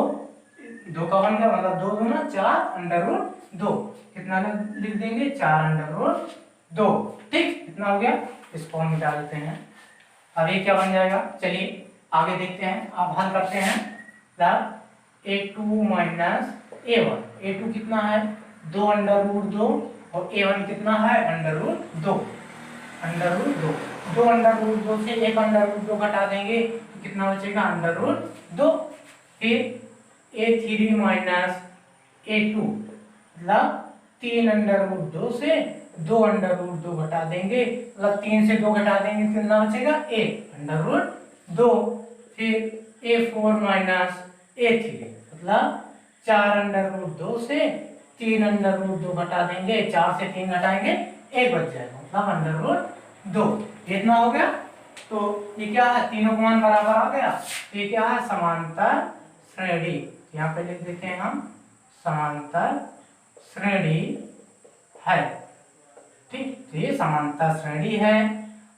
2 का बन गया, मतलब 2 2 ना 4 अंडर रूट 2, कितना लिख देंगे 4 अंडर रूट 2। ठीक, कितना हो गया, इसको हम मिटा देते हैं। अब ये क्या बन जाएगा, चलिए आगे देखते हैं। अब हल करते हैं। a2 माइनस a1 कितना है 2 अंडर रूट 2 और a1 कितना है under root 2, under root 2, 2 under root 2 से 1 अंडर रूट 2 घटा देंगे तो कितना बचेगा अंडर रूट 2। फिर a3 माइनस a2 मतलब 3 अंडर रूट 2 से 2 अंडर रूट 2 घटा देंगे, मतलब 3 से 2 घटा देंगे तो कितना बचेगा 1 अंडर रूट 2। फिर a4 माइनस a3 मतलब 4 अंडर रूट 2 से 3 अंडर रूट 2 घटा देंगे, 4 से 3 घटाएंगे 1 बच जाएगा, मतलब अंडर रूट 2। इतना हो गया। तो ये क्या है, तीनों का मान बराबर आ गया, तो ये क्या है समांतर श्रेणी। यहाँ पे लिख देते हैं हम समांतर श्रेणी है। ठीक, तो ये समांतर श्रेणी है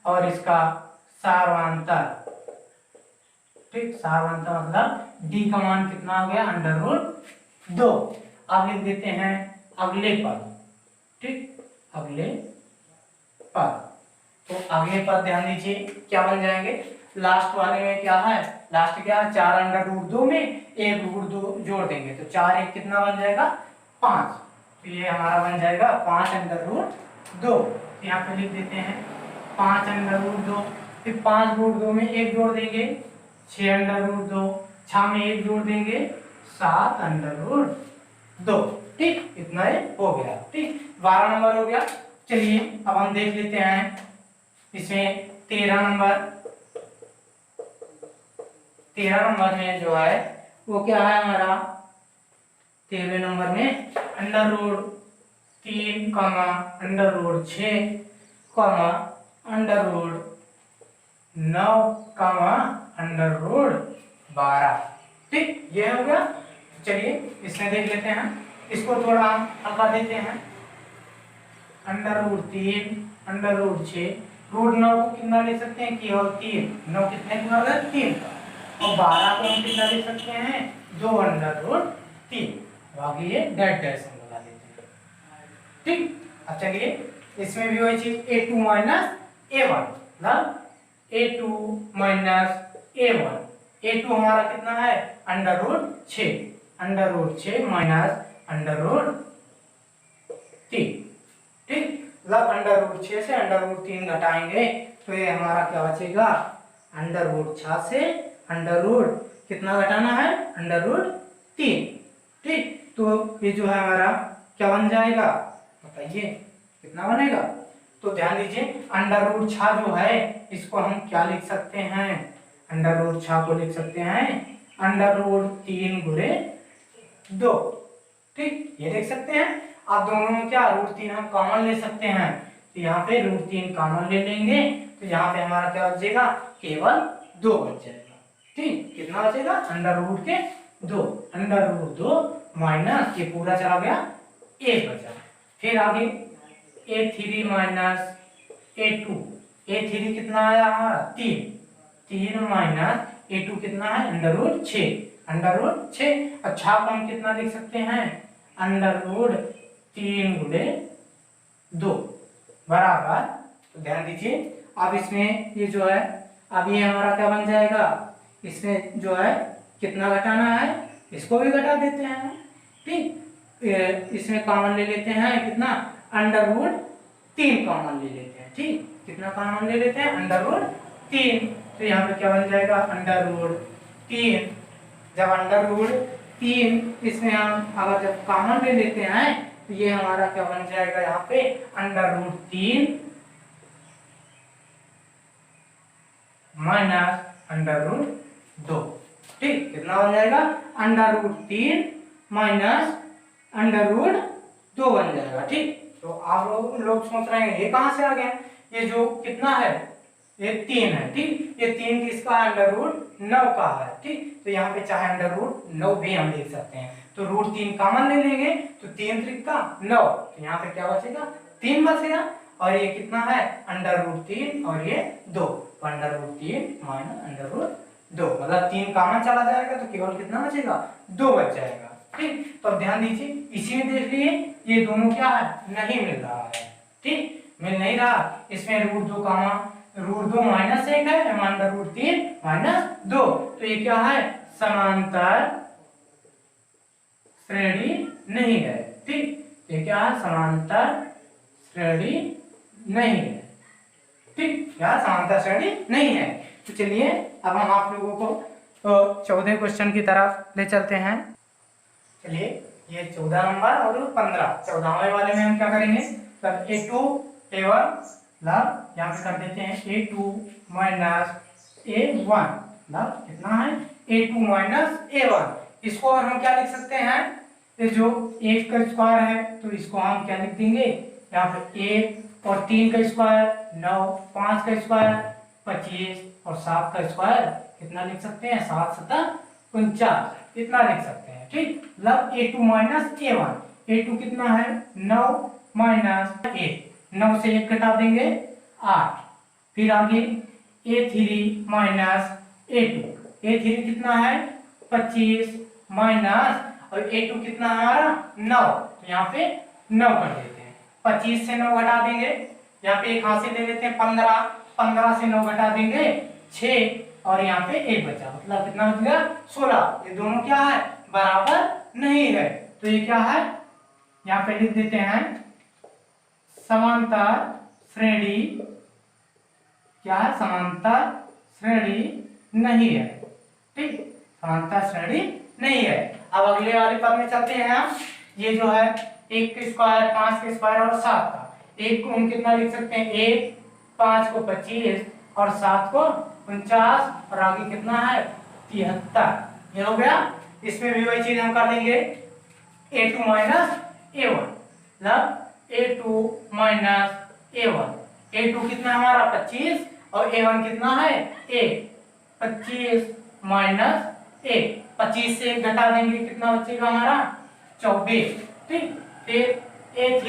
और इसका सारवांतर, ठीक सारवांतर मतलब डी का मान कितना हो गया अंडर रूट 2। अब लिख देते हैं अगले पद। ठीक, अगले पद, तो अगले पद ध्यान दीजिए क्या बन जाएंगे। लास्ट वाले में क्या है, लास्ट क्या है 4 अंडर रूट 2 में 1 रूट 2 जोड़ देंगे तो 4 1 कितना बन जाएगा 5, तो ये हमारा बन जाएगा 5 अंडर रूट 2। यहाँ पे लिख देते हैं 5 अंडर रूट 2, फिर 5 रूट 2 में 1 जोड़ देंगे 6 अंडर रूट 2, 6 में 1 जोड़ देंगे 7 अंडर रूट 2। ठीक, इतना ही हो गया। ठीक, 12 नंबर हो गया। चलिए अब हम देख लेते हैं इसमें 13 नंबर में जो है वो क्या है हमारा, 13 नंबर में under root 3 comma under root 6 comma under root 9 comma under root 12। ठीक, ये हो गया। चलिए इसमें देख लेते हैं, इसको थोड़ा हम हल्का देते हैं। Under root 3 under root 6, root 9 को कितना ले सकते हैं केवल 3, 9 कितने का वर्ग है 3 का, और 12 को हम कितना ले सकते हैं 2 अंडर रूट 3, बाकी ये डैश डैश हम लगा देते हैं। ठीक, अब चलिए इसमें भी वही चीज a2 माइनस a1 मतलब a2 माइनस a1, a2 हमारा कितना है under root 6, under root 6 minus under root 3। ठीक, मतलब अंडर रूट 6 से अंडर रूट 3 घटाएंगे तो ये हमारा क्या बचेगा अंडर रूट 6 से अंडर रूट कितना घटाना है अंडर रूट 3। ठीक, तो ये जो है हमारा क्या बन जाएगा बताइए कितना बनेगा। तो ध्यान दीजिए अंडर रूट 6 जो है इसको हम क्या लिख सकते हैं, अंडर रूट 6 को लिख सकते हैं अंडर रूट 3 गुणे 2। ठीक, ये देख सकते हैं। आप दोनों में क्या रूट 3 हम कॉमन ले सकते हैं, तो यहाँ पे रूट 3 कॉमन ले लेंगे तो यहाँ पे हमारा क्या बचेगा केवल 2 बच जाएगा। ठीक, कितना बचेगा अंडर रूट के 2, अंडर रूट 2 माइनस ये पूरा चला गया 1 बचा। फिर आगे a3 माइनस a2, a3 कितना आया हमारा 3 माइनस a2 कितना है अंडर रूट 6, अंडर रूट 6, अच्छा को हम कितना लिख सकते हैं अंडर रूट 3 गुणे 2 बराबर। तो ध्यान दीजिए अब इसमें ये जो है अब ये हमारा क्या बन जाएगा, इसमें जो है कितना घटाना है इसको भी घटा देते हैं। ठीक, इसमें कॉमन ले लेते हैं कितना अंडर रूट 3 कॉमन ले लेते हैं। ठीक, कितना कॉमन ले लेते हैं अंडर रूट 3, तो यहाँ पे क्या बन जाएगा अंडर रूट 3। जब अंडर रूट 3 इसमें हम अगर जब कॉमन ले लेते हैं तो ये हमारा क्या बन जाएगा यहाँ पे under root 3 minus under root 2। ठीक, कितना बन जाएगा under root 3 minus under root 2 बन जाएगा। ठीक, तो आप लोग सोच रहे हैं ये कहां से आ गया, ये जो कितना है ये 3 है। ठीक, ये 3 किसका अंडर रूट 9 का है। ठीक, तो यहाँ पे चाहे अंडर रूट 9 भी हम लिख सकते हैं, तो रूट 3 कॉमन ले लेंगे तो 3 त्रिक का 9, तो यहाँ पे क्या बचेगा 3 बचेगा। और ये कितना है √3 और ये 2, √3 माइनस √2, मतलब 3 कॉमन चला जाएगा तो केवल कितना बचेगा 2 बच जाएगा। ठीक, तो अब ध्यान दीजिए इसी में देख लिए ये दोनों क्या है नहीं मिल रहा है। ठीक, मिल नहीं रहा, इसमें √2 √2 माइनस 1 है, √3 माइनस 2, तो ये क्या है समांतर श्रेणी नहीं है। ठीक, ये क्या है समांतर श्रेणी नहीं है। ठीक, क्या समांतर श्रेणी नहीं है। तो चलिए अब हम आप लोगों को तो 14 क्वेश्चन की तरफ ले चलते हैं। चलिए ये 14 नंबर और 15, 14वें वाले में हम क्या करेंगे, तब A2 A1 मतलब यहाँ पे कर देते हैं A2 माइनस A1, मतलब कितना है A2 माइनस A1। इसको और हम क्या लिख सकते हैं, ये जो 1 का स्क्वायर है तो इसको हम क्या लिख देंगे, यहाँ पे 1 और 3 का स्क्वायर 9, 5 का स्क्वायर 25 और 7 का स्क्वायर कितना लिख सकते हैं 7 7 49, इतना लिख सकते हैं। ठीक, मतलब A2 माइनस A1, A2 कितना है 9 माइनस 1, 9 से 1 घटा देंगे 8, फिर आगे A3 माइनस A2, A3 कितना है 25 माइनस और A2 कितना है हमारा 9, तो यहाँ पे 9 कर देते हैं, 25 से 9 घटा देंगे, यहाँ पे एक हाथ से ले लेते हैं 15, 15 से 9 घटा देंगे 6 और यहाँ पे 1 बचा, मतलब कितना बच गया 16। ये दोनों क्या है बराबर नहीं है, तो ये क्या है यहाँ पे लिख देते हैं समांतर श्रेणी, क्या है समांतर श्रेणी नहीं है। ठीक, समांतर श्रेणी नहीं है। अब अगले वाले पद में चलते हैं हम, ये जो है 1 का स्क्वायर 5 का स्क्वायर और 7 का, 1 को हम कितना लिख सकते हैं 1, 5 को 25 और 7 को 49 और आगे कितना है 73, ये हो गया। इसमें भी वही चीज हम कर देंगे A2 माइनस A1, मतलब A2 माइनस A1, A2 कितना हमारा 25 और A1 कितना है 1, 25 माइनस 1, 25 से 1 घटा देंगे कितना बचेगा हमारा 24। ठीक, फिर A3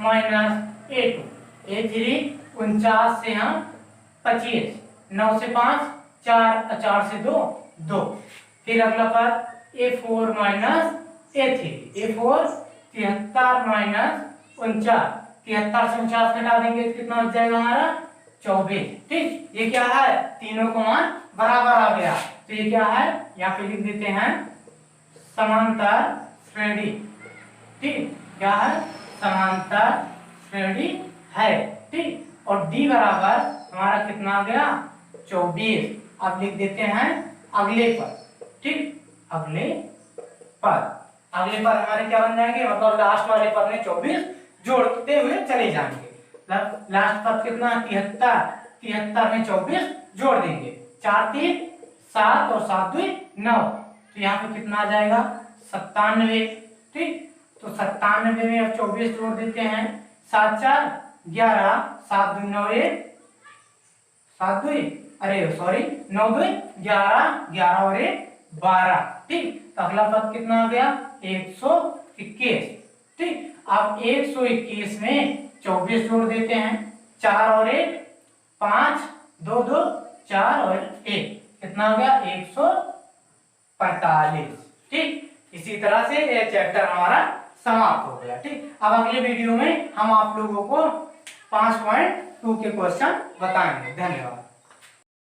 माइनस A2, A3 49 से हम 25, 9 से 5 4, 4 से 2 2, फिर अगला पद A4 minus A3, A4 73 minus 49, 73 से 49 घटा देंगे तो कितना बच जाएगा हमारा 24। ठीक, ये क्या है तीनों को मान बराबर आ गया, तो ये क्या है यहाँ पे लिख देते हैं समांतर श्रेणी। ठीक, क्या है समांतर श्रेणी है। ठीक, और D बराबर हमारा कितना आ गया 24। अब लिख देते हैं अगले पद। ठीक, अगले पद हमारे क्या बन जाएंगे, मतलब लास्ट वाले पद में 24 जोड़ते हुए चले जाएंगे। लास्ट पद कितना 73, 73 में 24 जोड़ देंगे, 4 3 7 और 7 2 9, तो यहाँ पे कितना आ जाएगा 97। ठीक, तो 97 में अब 24 जोड़ देते हैं, 7 4 11, 7 2 9 1, 7 2 अरे सॉरी 9 2 11, 11 और 1 12। ठीक, तो अगला पद कितना आ गया 121। ठीक, अब 121 में 24 जोड़ देते हैं, 4 और 1 5, 2 2 4 और 1, कितना हो गया 145। ठीक, इसी तरह से ये चैप्टर हमारा समाप्त हो गया। ठीक, अब अगले वीडियो में हम आप लोगों को 5.2 के क्वेश्चन बताएंगे। धन्यवाद।